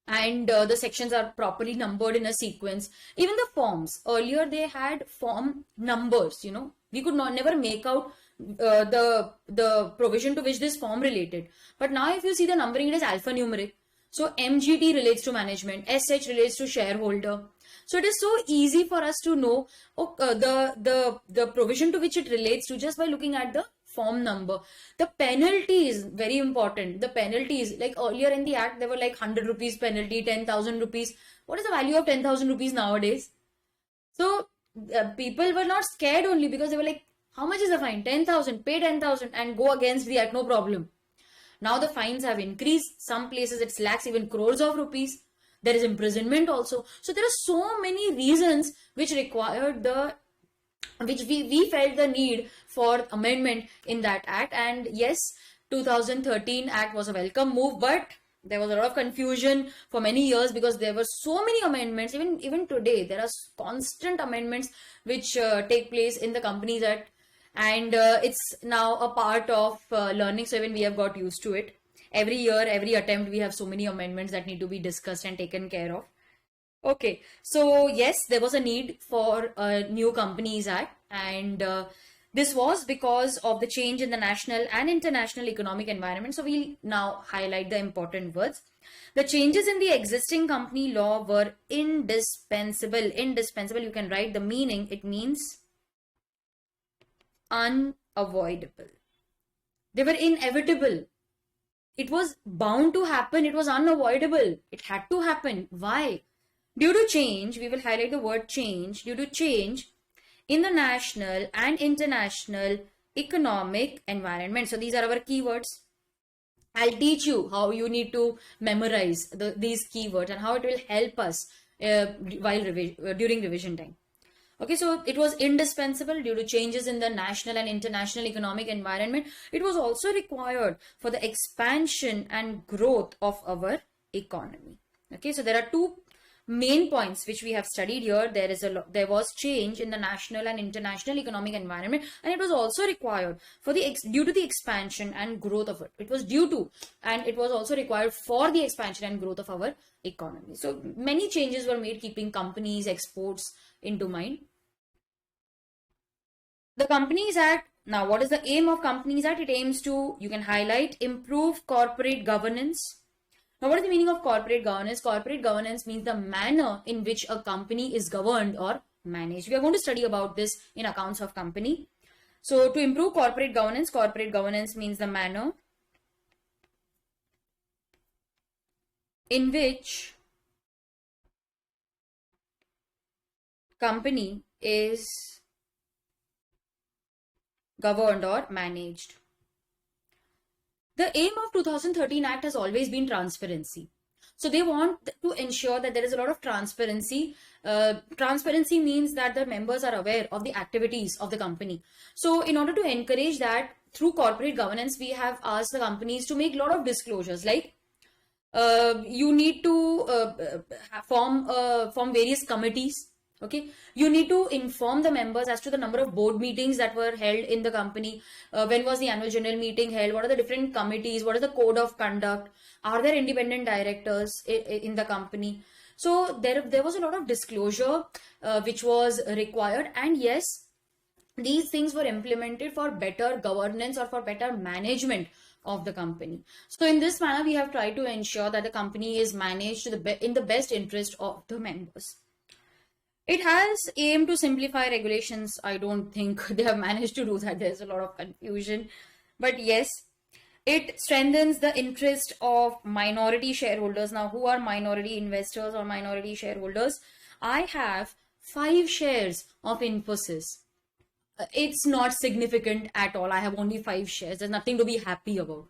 And the sections are properly numbered in a sequence. Even the forms, earlier they had form numbers, we could never make out the provision to which this form related. But now if you see the numbering, it is alphanumeric. So MGT relates to management, SH relates to shareholder. So it is so easy for us to know the provision to which it relates to just by looking at the form number. The penalty is very important. The penalties, like earlier in the act, there were like 100 rupees penalty, 10,000 rupees. What is the value of 10,000 rupees nowadays? So people were not scared only because they were like, how much is the fine? 10,000, pay 10,000 and go against the act, no problem. Now the fines have increased. Some places it's lakhs, even crores of rupees. There is imprisonment also. So there are so many reasons which required which we felt the need for amendment in that act. And yes, 2013 act was a welcome move, but there was a lot of confusion for many years because there were so many amendments. Even today, there are constant amendments which take place in the Companies Act, and it's now a part of learning. So even we have got used to it. Every year, every attempt, we have so many amendments that need to be discussed and taken care of. Okay, so yes, there was a need for a new Companies Act, and this was because of the change in the national and international economic environment. So we'll now highlight the important words. The changes in the existing company law were indispensable. Indispensable, you can write the meaning. It means unavoidable. They were inevitable. It was bound to happen. It was unavoidable. It had to happen. Why? Due to change, we will highlight the word change. Due to change in the national and international economic environment. So these are our keywords. I'll teach you how you need to memorize these keywords and how it will help us during revision time. Okay, so it was indispensable due to changes in the national and international economic environment. It was also required for the expansion and growth of our economy. Okay, so there are two main points which we have studied here. There was change in the national and international economic environment, and it was also required for due to the expansion and growth of it. It was due to, and it was also required for the expansion and growth of our economy. So many changes were made, keeping companies, exports into mind. The Companies Act. Now, what is the aim of Companies Act? It aims to, you can highlight, improve corporate governance. Now, what is the meaning of corporate governance? Corporate governance means the manner in which a company is governed or managed. We are going to study about this in accounts of company. So, to improve corporate governance means the manner in which company is governed or managed. The aim of 2013 Act has always been transparency. So they want to ensure that there is a lot of transparency. Transparency means that the members are aware of the activities of the company. So in order to encourage that, through corporate governance, we have asked the companies to make a lot of disclosures, like you need to form various committees. Okay, you need to inform the members as to the number of board meetings that were held in the company. When was the annual general meeting held? What are the different committees? What is the code of conduct? Are there independent directors in the company? So there was a lot of disclosure which was required. And yes, these things were implemented for better governance or for better management of the company. So in this manner, we have tried to ensure that the company is managed in the best interest of the members. It has aimed to simplify regulations. I don't think they have managed to do that. There's a lot of confusion. But yes, it strengthens the interest of minority shareholders. Now, who are minority investors or minority shareholders? I have 5 shares of Infosys. It's not significant at all. I have only 5 shares. There's nothing to be happy about.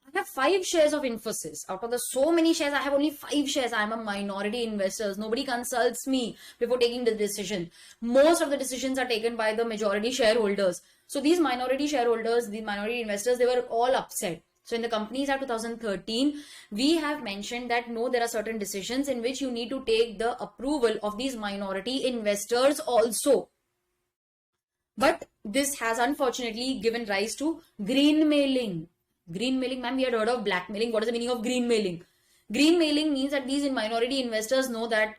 I have 5 shares of Infosys. Out of the so many shares, I have only 5 shares. I'm a minority investor. Nobody consults me before taking the decision. Most of the decisions are taken by the majority shareholders. So these minority shareholders, these minority investors, they were all upset. So in the Companies Act 2013, we have mentioned that no, there are certain decisions in which you need to take the approval of these minority investors also. But this has unfortunately given rise to greenmailing. Greenmailing, ma'am, we had heard of blackmailing. What is the meaning of greenmailing? Greenmailing means that these minority investors know that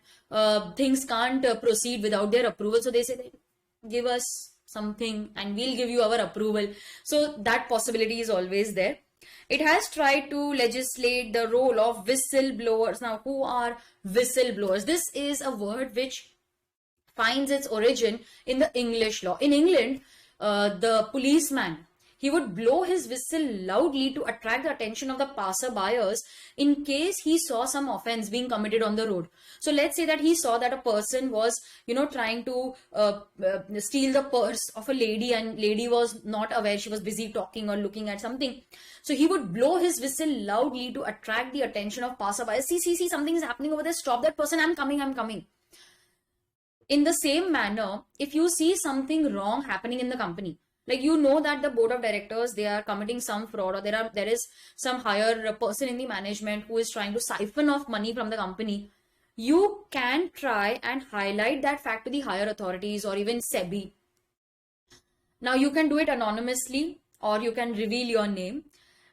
things can't proceed without their approval. So they say, give us something and we'll give you our approval. So that possibility is always there. It has tried to legislate the role of whistleblowers. Now, who are whistleblowers? This is a word which finds its origin in the English law. In England, the policeman, he would blow his whistle loudly to attract the attention of the passerbyers in case he saw some offense being committed on the road. So let's say that he saw that a person was, trying to steal the purse of a lady, and lady was not aware, she was busy talking or looking at something. So he would blow his whistle loudly to attract the attention of passerbyers. See, something is happening over there. Stop that person. I'm coming. In the same manner, if you see something wrong happening in the company, like that the board of directors, they are committing some fraud, or there is some higher person in the management who is trying to siphon off money from the company, you can try and highlight that fact to the higher authorities or even SEBI. Now you can do it anonymously or you can reveal your name.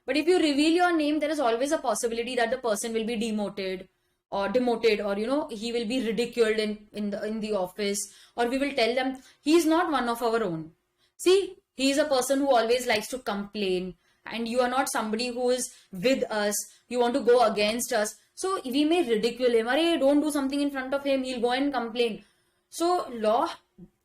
But if you reveal your name, there is always a possibility that the person will be demoted, or he will be ridiculed in the office, or we will tell them he's not one of our own. See, he is a person who always likes to complain, and you are not somebody who is with us. You want to go against us. So we may ridicule him. Arey, don't do something in front of him. He'll go and complain. So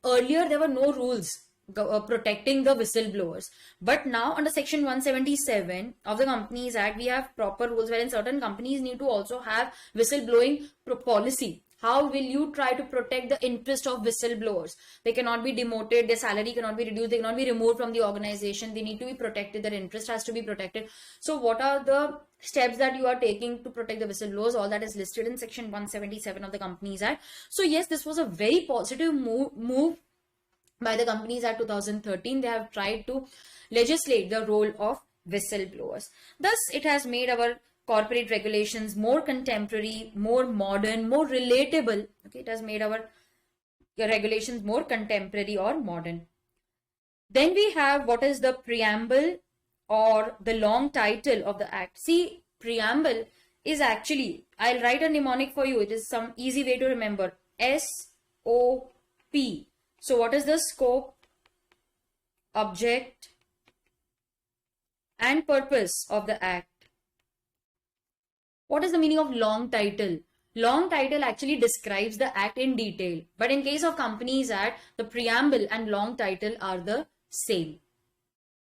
earlier there were no rules protecting the whistleblowers. But now under section 177 of the Companies Act, we have proper rules wherein certain companies need to also have whistleblowing policy. How will you try to protect the interest of whistleblowers? They cannot be demoted, their salary cannot be reduced, they cannot be removed from the organization. They need to be protected, their interest has to be protected. So what are the steps that you are taking to protect the whistleblowers? All that is listed in section 177 of the Companies Act. So yes, this was a very positive move by the Companies Act 2013. They have tried to legislate the role of whistleblowers. Thus, it has made our corporate regulations more contemporary, more modern, more relatable. Okay, it has made our regulations more contemporary or modern. Then we have what is the preamble or the long title of the act. See, preamble is actually, I'll write a mnemonic for you. It is some easy way to remember. S-O-P. So what is the scope, object, and purpose of the act? What is the meaning of long title? Long title actually describes the act in detail. But in case of Companies Act, the preamble and long title are the same.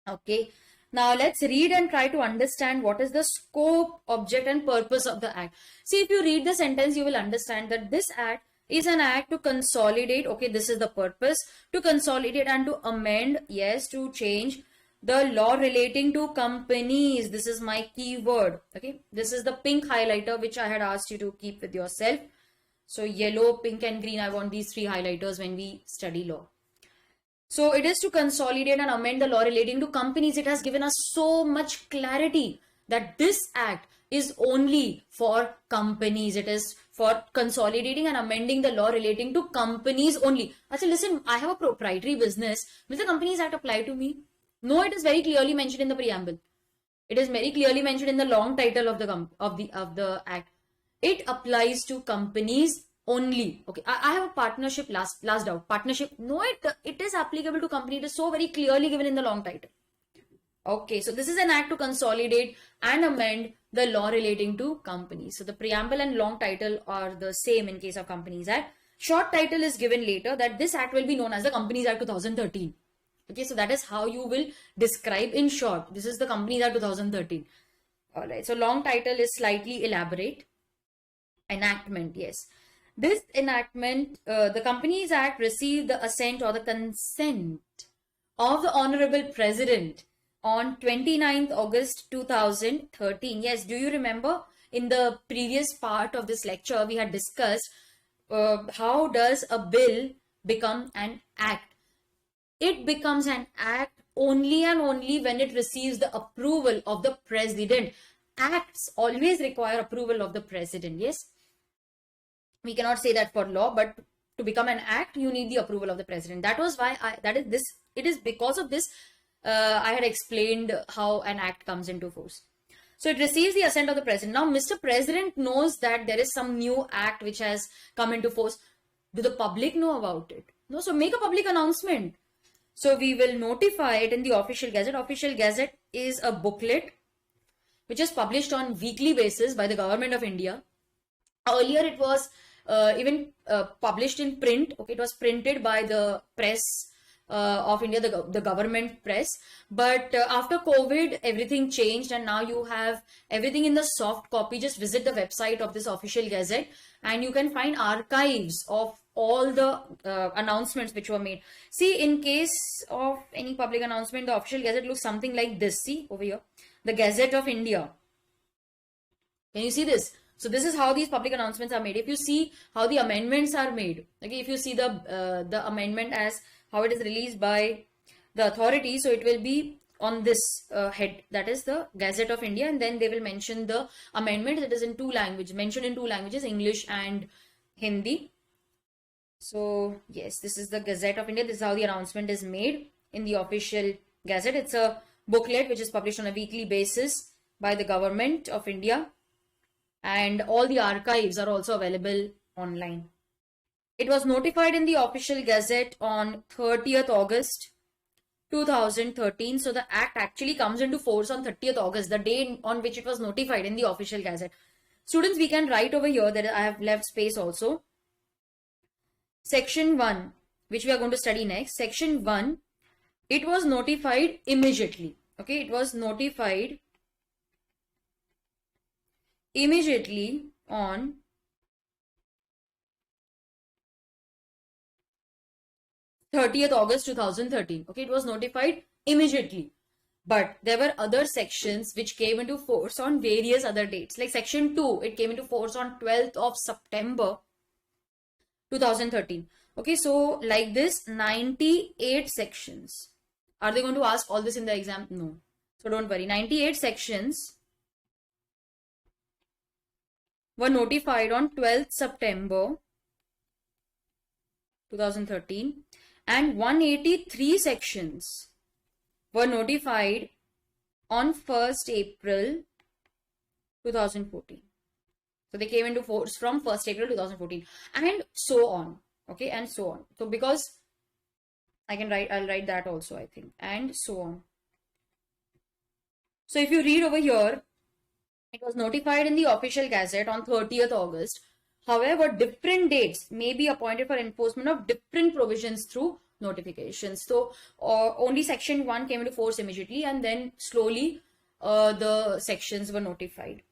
Okay. Now let's read and try to understand what is the scope, object, and purpose of the act. See, if you read the sentence, you will understand that this act is an act to consolidate. Okay, this is the purpose. To consolidate and to amend, yes, to change the law relating to companies. This is my keyword. Okay, this is the pink highlighter which I had asked you to keep with yourself. So yellow, pink, and green, I want these three highlighters when we study law. So it is to consolidate and amend the law relating to companies. It has given us so much clarity that this act is only for companies. It is for consolidating and amending the law relating to companies only. Actually, listen, I have a proprietary business. Will the Companies Act apply to me? No, it is very clearly mentioned in the preamble. It is very clearly mentioned in the long title of the act. It applies to companies only. Okay, I have a partnership. Last doubt. Partnership. No, it is applicable to company. It is so very clearly given in the long title. Okay, so this is an act to consolidate and amend the law relating to companies. So the preamble and long title are the same in case of Companies Act. Short title is given later, that this act will be known as the Companies Act 2013. Okay, so that is how you will describe in short. This is the Companies Act 2013. Alright, so long title is slightly elaborate. Enactment, yes. This enactment, the Companies Act received the assent or the consent of the Honorable President on 29th August 2013. Yes, do you remember in the previous part of this lecture, we had discussed how does a bill become an act? It becomes an act only and only when it receives the approval of the President. Acts always require approval of the President. Yes, we cannot say that for law, but to become an act, you need the approval of the President. That was why it is because of this I had explained how an act comes into force. So it receives the assent of the President. Now, Mr. President knows that there is some new act which has come into force. Do the public know about it? No. So make a public announcement. So we will notify it in the official gazette. Official gazette is a booklet which is published on weekly basis by the government of India. Earlier it was even published in print. Okay, it was printed by the press of India, the government press. But after COVID, everything changed, and now you have everything in the soft copy. Just visit the website of this official gazette, and you can find archives of all the announcements which were made. See, in case of any public announcement, the official gazette looks something like this. See over here, the Gazette of India. Can you see this? So this is how these public announcements are made. If you see how the amendments are made, okay, if you see the amendment as how it is released by the authority, so it will be on this head, that is the Gazette of India, and then they will mention the amendment that is in two languages, mentioned in two languages, English and Hindi. So yes, this is the Gazette of India. This is how the announcement is made in the official gazette. It's a booklet which is published on a weekly basis by the government of India, and all the archives are also available online. It was notified in the official gazette on 30th August 2013. So the act actually comes into force on 30th August, the day on which it was notified in the official gazette. Students, we can write over here that I have left space also. Section 1, which we are going to study next. Section 1, it was notified immediately. Okay, it was notified immediately on 30th August 2013. Okay, it was notified immediately. But there were other sections which came into force on various other dates. Like section 2, it came into force on 12th of September 2013. Okay, so like this, 98 sections. Are they going to ask all this in the exam? No. So don't worry. 98 sections were notified on 12th September 2013, and 183 sections were notified on 1st April 2014. So they came into force from 1st April 2014, and so on. Okay, and so on. So because I'll write that also, I think, and so on. So if you read over here, it was notified in the official gazette on 30th August. However, different dates may be appointed for enforcement of different provisions through notifications. So only section 1 came into force immediately, and then slowly the sections were notified.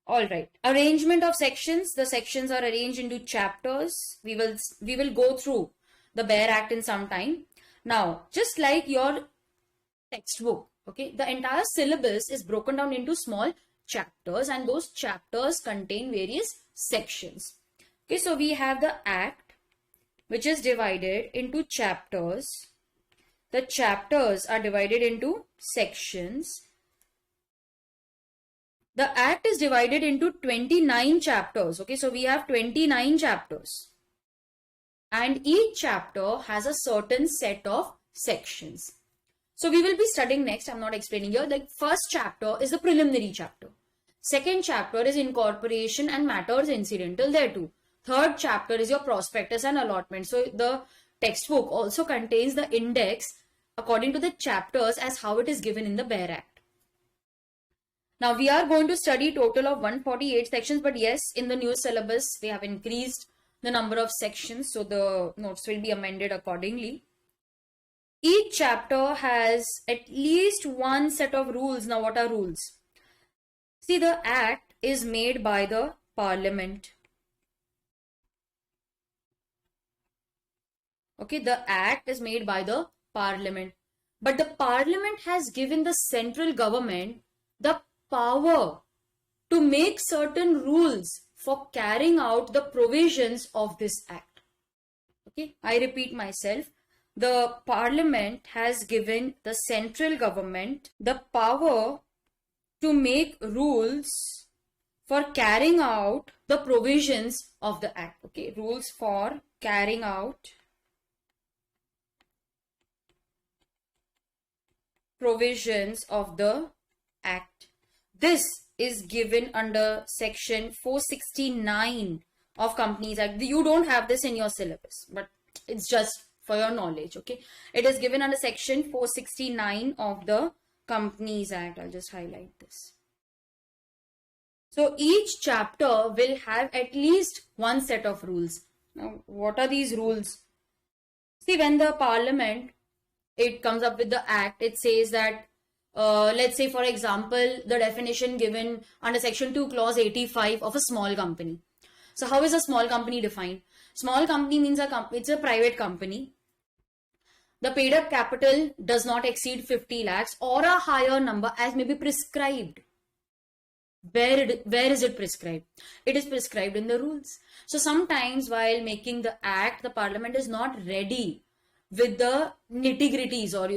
All right. Arrangement of sections. The sections are arranged into chapters. We will go through the Bare Act in some time. Now, just like your textbook, okay, the entire syllabus is broken down into small chapters, and those chapters contain various sections. Okay, so we have the Act, which is divided into chapters. The chapters are divided into sections. The Act is divided into 29 chapters. Okay, so we have 29 chapters. And each chapter has a certain set of sections. So we will be studying next. I'm not explaining here. The first chapter is the preliminary chapter. Second chapter is incorporation and matters incidental thereto. Third chapter is your prospectus and allotment. So the textbook also contains the index according to the chapters as how it is given in the Bare Act. Now we are going to study total of 148 sections, but yes, in the new syllabus they have increased the number of sections, so the notes will be amended accordingly. Each chapter has at least one set of rules. Now what are rules? See, the Act is made by the Parliament. Okay, the Act is made by the Parliament. But the Parliament has given the central government the power to make certain rules for carrying out the provisions of this Act. Okay, I repeat myself. The Parliament has given the central government the power to make rules for carrying out the provisions of the Act. Okay, rules for carrying out provisions of the Act. This is given under section 469 of Companies Act. You don't have this in your syllabus, but it's just for your knowledge. Okay, it is given under section 469 of the Companies Act. I'll just highlight this. So each chapter will have at least one set of rules. Now, what are these rules? See, when the parliament, it comes up with the act, it says that, let's say for example, the definition given under section 2 clause 85 of a small company. So how is a small company defined? Small company means it's a private company. The paid up capital does not exceed 50 lakhs or a higher number as may be prescribed. Where is it prescribed? It is prescribed in the rules. So sometimes while making the act, the parliament is not ready with the nitty-gritties, or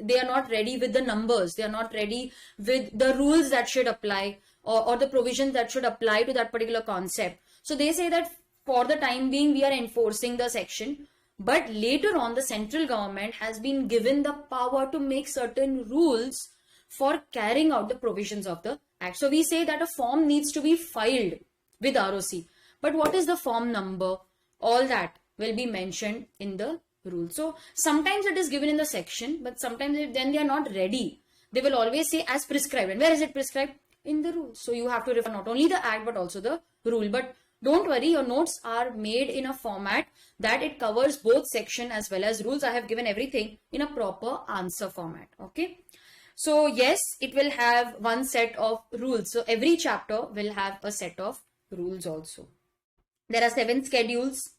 they are not ready with the numbers, they are not ready with the rules that should apply, or the provisions that should apply to that particular concept. So they say that for the time being we are enforcing the section, but later on the central government has been given the power to make certain rules for carrying out the provisions of the act. So we say that a form needs to be filed with ROC, but what is the form number? All that will be mentioned in the rule. So sometimes it is given in the section, but sometimes then they are not ready. They will always say as prescribed. And where is it prescribed? In the rule. So you have to refer not only the act but also the rule. But don't worry, your notes are made in a format that it covers both section as well as rules. I have given everything in a proper answer format. Okay. So yes, it will have one set of rules. So every chapter will have a set of rules also. There are 7 schedules.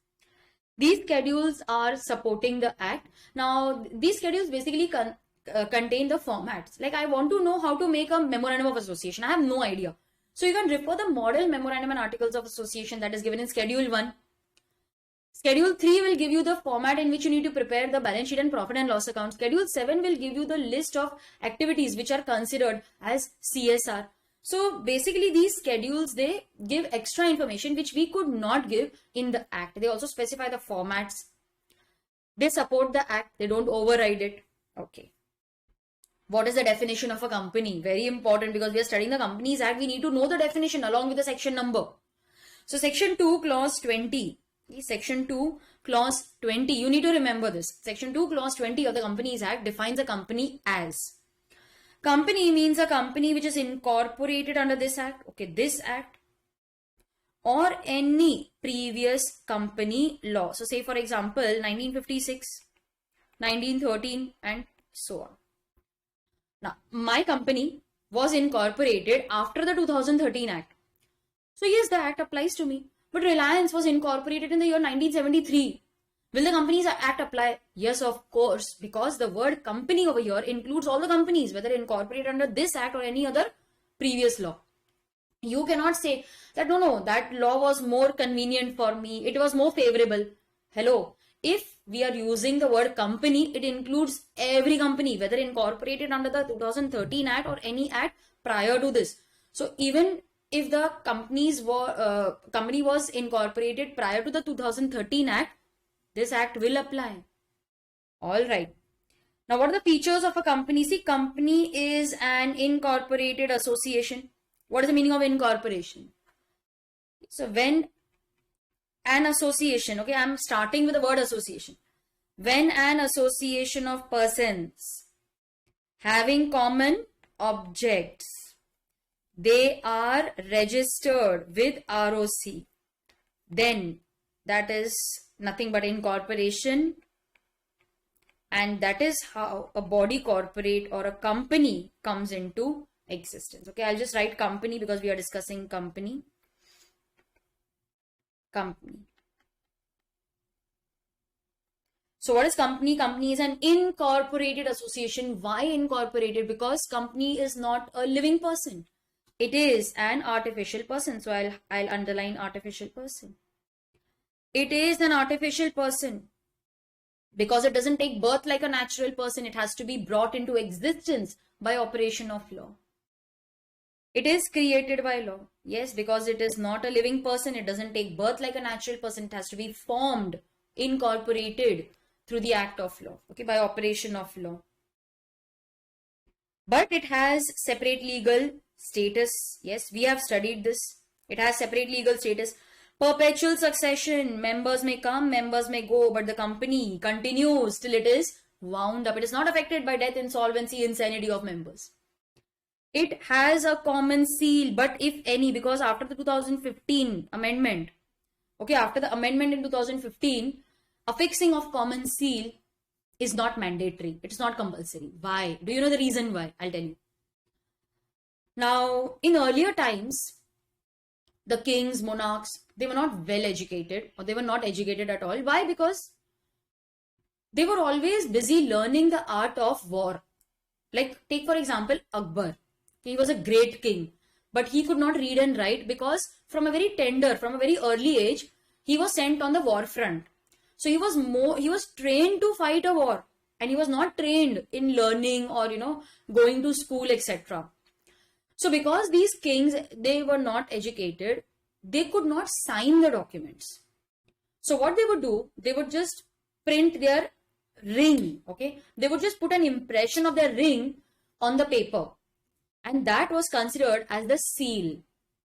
These schedules are supporting the act. Now, these schedules basically contain the formats. Like I want to know how to make a memorandum of association. I have no idea. So you can refer the model memorandum and articles of association that is given in Schedule 1. Schedule 3 will give you the format in which you need to prepare the balance sheet and profit and loss account. Schedule 7 will give you the list of activities which are considered as CSR. So basically these schedules, they give extra information which we could not give in the act. They also specify the formats. They support the act. They don't override it. Okay. What is the definition of a company? Very important, because we are studying the Companies Act. We need to know the definition along with the section number. So section 2 clause 20. Section 2 clause 20. You need to remember this. Section 2 clause 20 of the Companies Act defines a company as. Company means a company which is incorporated under this act. Okay, this act or any previous company law. So say for example 1956, 1913 and so on. Now my company was incorporated after the 2013 act. So yes, the act applies to me. But Reliance was incorporated in the year 1973. Will the Companies Act apply? Yes, of course, because the word company over here includes all the companies, whether incorporated under this act or any other previous law. You cannot say that no, that law was more convenient for me, it was more favorable. Hello, if we are using the word company, it includes every company, whether incorporated under the 2013 act or any act prior to this. So even if the company was incorporated prior to the 2013 act, this act will apply. All right. Now, what are the features of a company? See, company is an incorporated association. What is the meaning of incorporation? So, when an association, okay, I'm starting with the word association. When an association of persons having common objects, they are registered with ROC, then that is nothing but incorporation, and that is how a body corporate or a company comes into existence. Okay, I'll just write company because we are discussing company. So what is company? Company is an incorporated association. Why incorporated? Because company is not a living person. It is an artificial person. So I'll underline artificial person. It is an artificial person because it doesn't take birth like a natural person. It has to be brought into existence by operation of law. It is created by law. Yes, because it is not a living person. It doesn't take birth like a natural person. It has to be formed, incorporated through the act of law. Okay, by operation of law. But it has separate legal status. Yes, we have studied this. It has separate legal status. Perpetual succession. Members may come, members may go, but the company continues till it is wound up. It is not affected by death, insolvency, insanity of members. It has a common seal, but if any, because after the 2015 amendment, okay, after the amendment in 2015, affixing of common seal is not mandatory. It's not compulsory. Why? Do you know the reason why? I'll tell you. Now, in earlier times, the kings, monarchs, they were not well educated, or they were not educated at all. Why? Because they were always busy learning the art of war. Like, take for example, Akbar. He was a great king, but he could not read and write because from a very early age, he was sent on the war front. So he was trained to fight a war, and he was not trained in learning or, going to school, etc. So because these kings, they were not educated, they could not sign the documents. So what they would do, they would just print their ring, okay? They would just put an impression of their ring on the paper, and that was considered as the seal,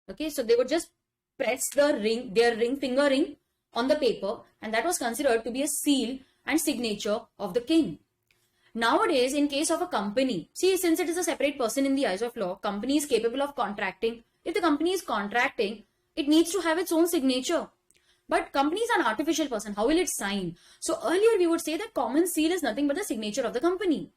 okay? So they would just press their finger ring on the paper, and that was considered to be a seal and signature of the king. Nowadays, in case of a company, see, since it is a separate person in the eyes of law, company is capable of contracting. If the company is contracting, it needs to have its own signature. But company is an artificial person. How will it sign? So earlier we would say that common seal is nothing but the signature of the company.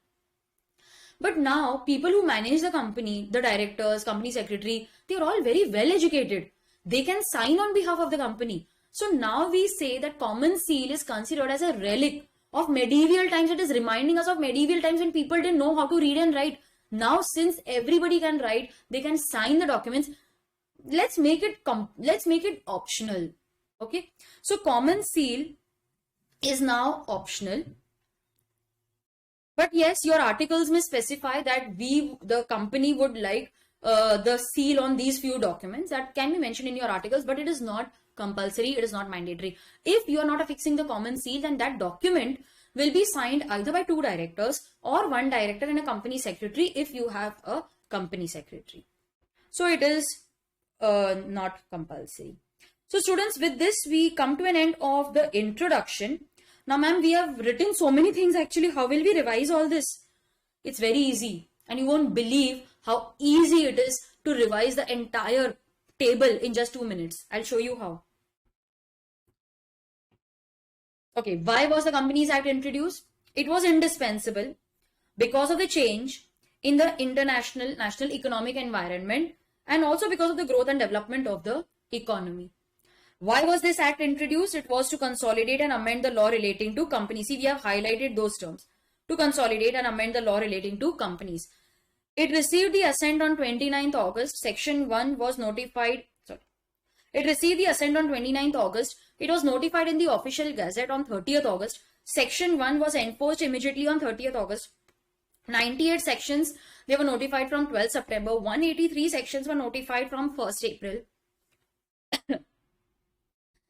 But now people who manage the company, the directors, company secretary, they are all very well educated. They can sign on behalf of the company. So now we say that common seal is considered as a relic of medieval times. It is reminding us of medieval times when people didn't know how to read and write. Now, since everybody can write, they can sign the documents. Let's make it optional. Okay. So common seal is now optional. But yes, your articles may specify that the company would like the seal on these few documents. That can be mentioned in your articles, but it is not compulsory. It is not mandatory. If you are not affixing the common seal, then that document will be signed either by 2 directors or 1 director and a company secretary if you have a company secretary. So it is not compulsory. So students, with this we come to an end of the introduction. Now ma'am, we have written so many things actually. How will we revise all this? It's very easy, and you won't believe how easy it is to revise the entire table in just 2 minutes. I'll show you how. Okay, why was the Companies Act introduced? It was indispensable because of the change in the national economic environment, and also because of the growth and development of the economy. Why was this act introduced? It was to consolidate and amend the law relating to companies. See, we have highlighted those terms. To consolidate and amend the law relating to companies. It received the assent on 29th August. Section 1 was notified. It received the assent on 29th August. It was notified in the official gazette on 30th August. Section 1 was enforced immediately on 30th August. 98 sections, they were notified from 12th September. 183 sections were notified from 1st April.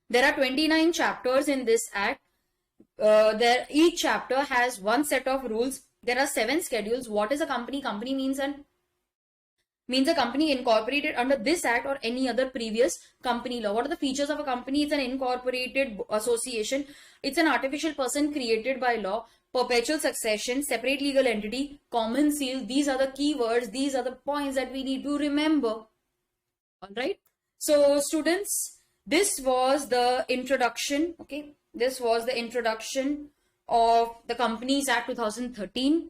There are 29 chapters in this act. Each chapter has one set of rules. There are 7 schedules. What is a company? Company means a company incorporated under this act or any other previous company law. What are the features of a company? It's an incorporated association. It's an artificial person created by law. Perpetual succession, separate legal entity, common seal. These are the keywords. These are the points that we need to remember. Alright. So students, this was the introduction. Okay. This was the introduction of the Companies Act 2013.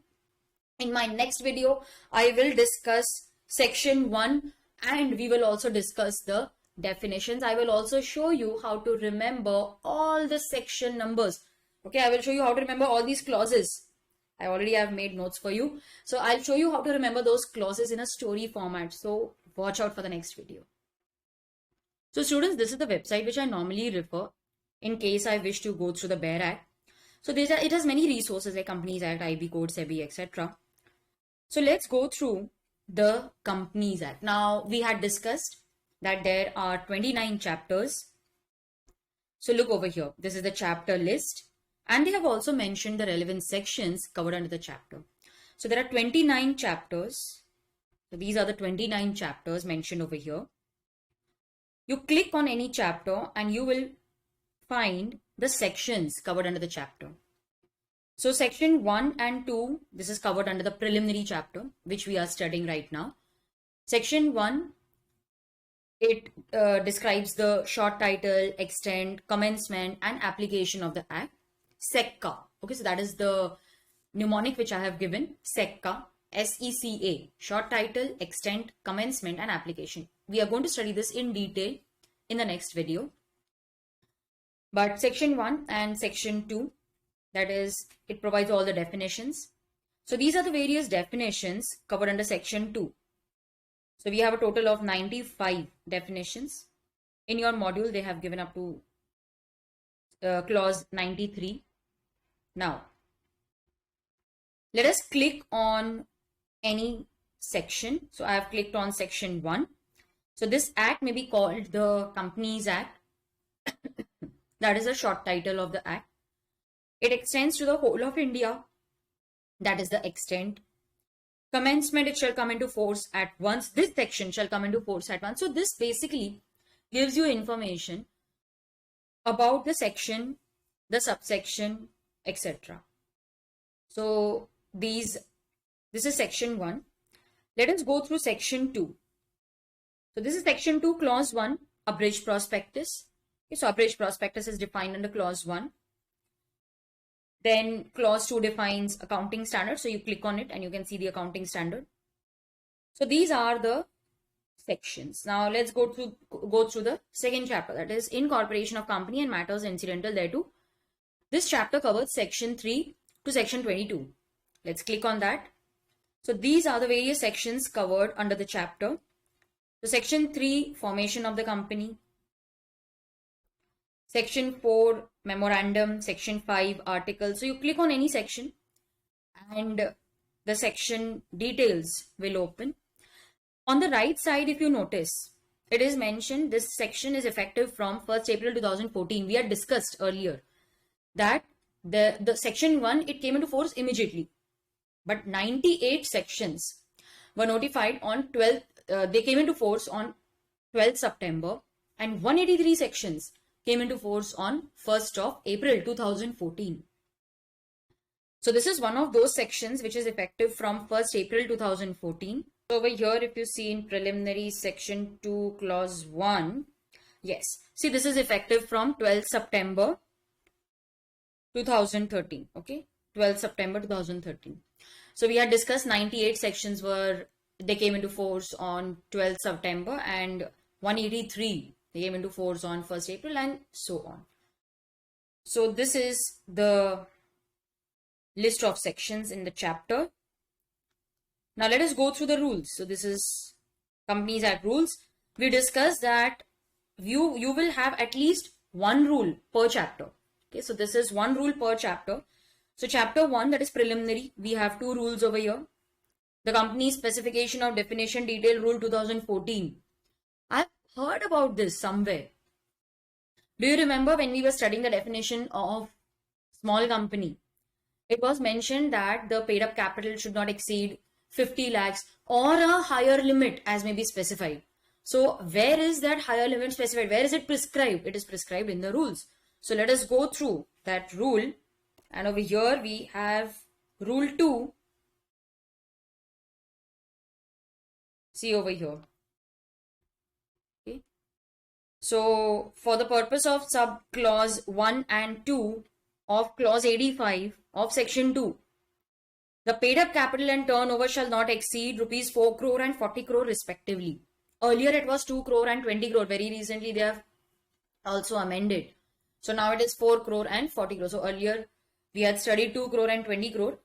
In my next video, I will discuss section 1, and we will also discuss the definitions. I will also show you how to remember all the section numbers. Okay, I will show you how to remember all these clauses. I already have made notes for you. So I'll show you how to remember those clauses in a story format. So watch out for the next video. So students, this is the website which I normally refer in case I wish to go through the bare act. So it has many resources like Companies Act, IB Code, SEBI, etc. So let's go through the Companies Act. Now we had discussed that there are 29 chapters. So look over here. This is the chapter list, and they have also mentioned the relevant sections covered under the chapter. So there are 29 chapters. So these are the 29 chapters mentioned over here. You click on any chapter and you will find the sections covered under the chapter. So section 1 and 2, this is covered under the preliminary chapter, which we are studying right now. Section 1, it describes the short title, extent, commencement, and application of the act. SECCA. Okay, so that is the mnemonic which I have given. SECCA. SECA. Short title, extent, commencement, and application. We are going to study this in detail in the next video. But section 1 and section 2, that is, it provides all the definitions. So these are the various definitions covered under section 2. So we have a total of 95 definitions. In your module, they have given up to clause 93. Now, let us click on any section. So I have clicked on section 1. So this act may be called the Companies Act. That is the short title of the act. It extends to the whole of India. That is the extent. Commencement, it shall come into force at once. This section shall come into force at once. So this basically gives you information about the section, the subsection, etc. So this is section 1. Let us go through section 2. So this is section 2, clause 1, abridged prospectus. Okay, so abridged prospectus is defined under clause 1. Then clause 2 defines accounting standard. So you click on it and you can see the accounting standard. So these are the sections. Now let's go through the second chapter, that is incorporation of company and matters incidental thereto. This chapter covers section 3 to section 22. Let's click on that. So these are the various sections covered under the chapter. So section 3, formation of the company. Section 4, memorandum. Section 5, article. So you click on any section and the section details will open. On the right side, if you notice, it is mentioned this section is effective from 1st April 2014. We had discussed earlier that the section 1, it came into force immediately. But 98 sections were notified on 12th, they came into force on 12th September, and 183 sections came into force on 1st of April 2014. So this is one of those sections which is effective from 1st April 2014. So over here, if you see in preliminary section 2 clause 1, yes, see this is effective from 12th September 2013. Okay, 12th September 2013. So we had discussed 98 sections they came into force on 12th September and 183 they came into force on 1st April and so on. So this is the list of sections in the chapter. Now let us go through the rules. So this is Companies Act rules. We discussed that you will have at least one rule per chapter. Okay, so this is one rule per chapter. So chapter 1, that is preliminary, we have 2 rules over here. The company specification of definition detail rule 2014. I've heard about this somewhere. Do you remember when we were studying the definition of small company? It was mentioned that the paid up capital should not exceed 50 lakhs or a higher limit as may be specified. So where is that higher limit specified? Where is it prescribed? It is prescribed in the rules. So let us go through that rule. And over here we have rule 2. See over here. Okay. So for the purpose of sub clause 1 and 2 of clause 85 of section 2, the paid up capital and turnover shall not exceed rupees 4 crore and 40 crore respectively. Earlier it was 2 crore and 20 crore. Very recently they have also amended. So now it is 4 crore and 40 crore. So earlier we had studied 2 crore and 20 crore.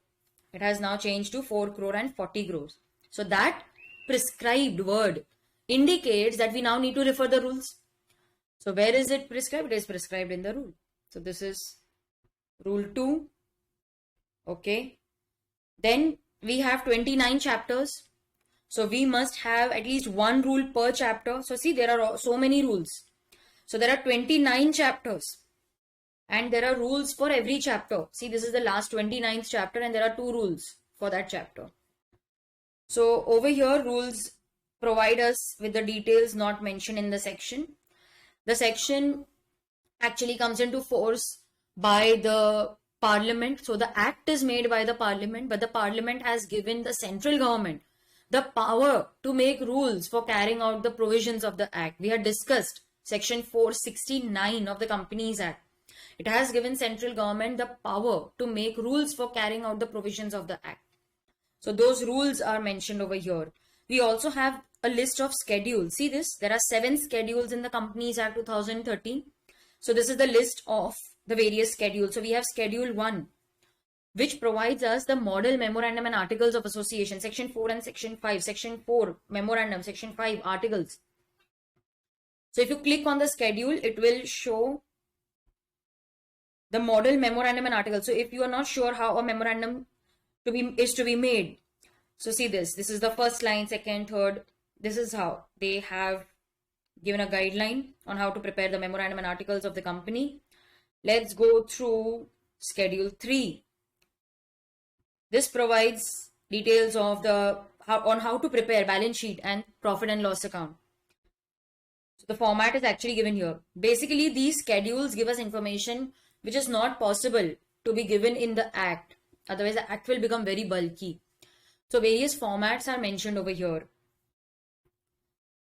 It has now changed to 4 crore and 40 crores. So that prescribed word indicates that we now need to refer the rules. So where is it prescribed? It is prescribed in the rule. So this is rule 2. Okay. Then we have 29 chapters. So we must have at least one rule per chapter. So see, there are so many rules. So there are 29 chapters. And there are rules for every chapter. See, this is the last 29th chapter and there are 2 rules for that chapter. So over here, rules provide us with the details not mentioned in the section. The section actually comes into force by the parliament. So the act is made by the parliament, but the parliament has given the central government the power to make rules for carrying out the provisions of the act. We had discussed section 469 of the Companies Act. It has given central government the power to make rules for carrying out the provisions of the act. So those rules are mentioned over here. We also have a list of schedules. See this, there are 7 schedules in the Companies Act 2013. So this is the list of the various schedules. So we have Schedule 1, which provides us the model memorandum and articles of association, section 4 and section 5. Section 4 memorandum, section 5 articles. So if you click on the schedule, it will show the model memorandum and articles. So if you are not sure how a memorandum is to be made, so see this is the first line, second, third. This is how they have given a guideline on how to prepare the memorandum and articles of the company. Let's go through Schedule 3. This provides details of on how to prepare balance sheet and profit and loss account. So the format is actually given here. Basically, these schedules give us information which is not possible to be given in the act. Otherwise, the act will become very bulky. So various formats are mentioned over here.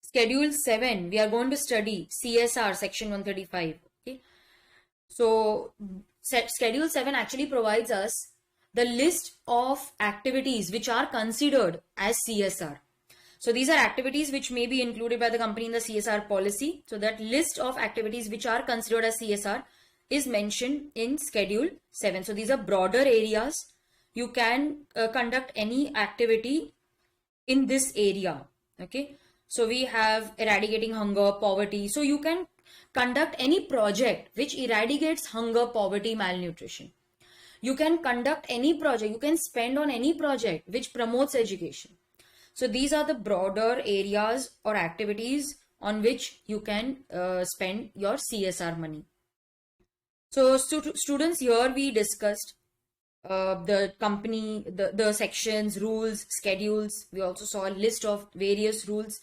Schedule 7, we are going to study CSR section 135. Okay. So Schedule 7 actually provides us the list of activities which are considered as CSR. So these are activities which may be included by the company in the CSR policy. So that list of activities which are considered as CSR is mentioned in Schedule 7. So these are broader areas. You can conduct any activity in this area. Okay. So we have eradicating hunger, poverty. So you can conduct any project which eradicates hunger, poverty, malnutrition. You can conduct any project, you can spend on any project which promotes education. So these are the broader areas or activities on which you can spend your CSR money. So students, here we discussed the company, the sections, rules, schedules. We also saw a list of various rules.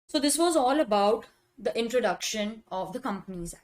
So this was all about the introduction of the Companies Act.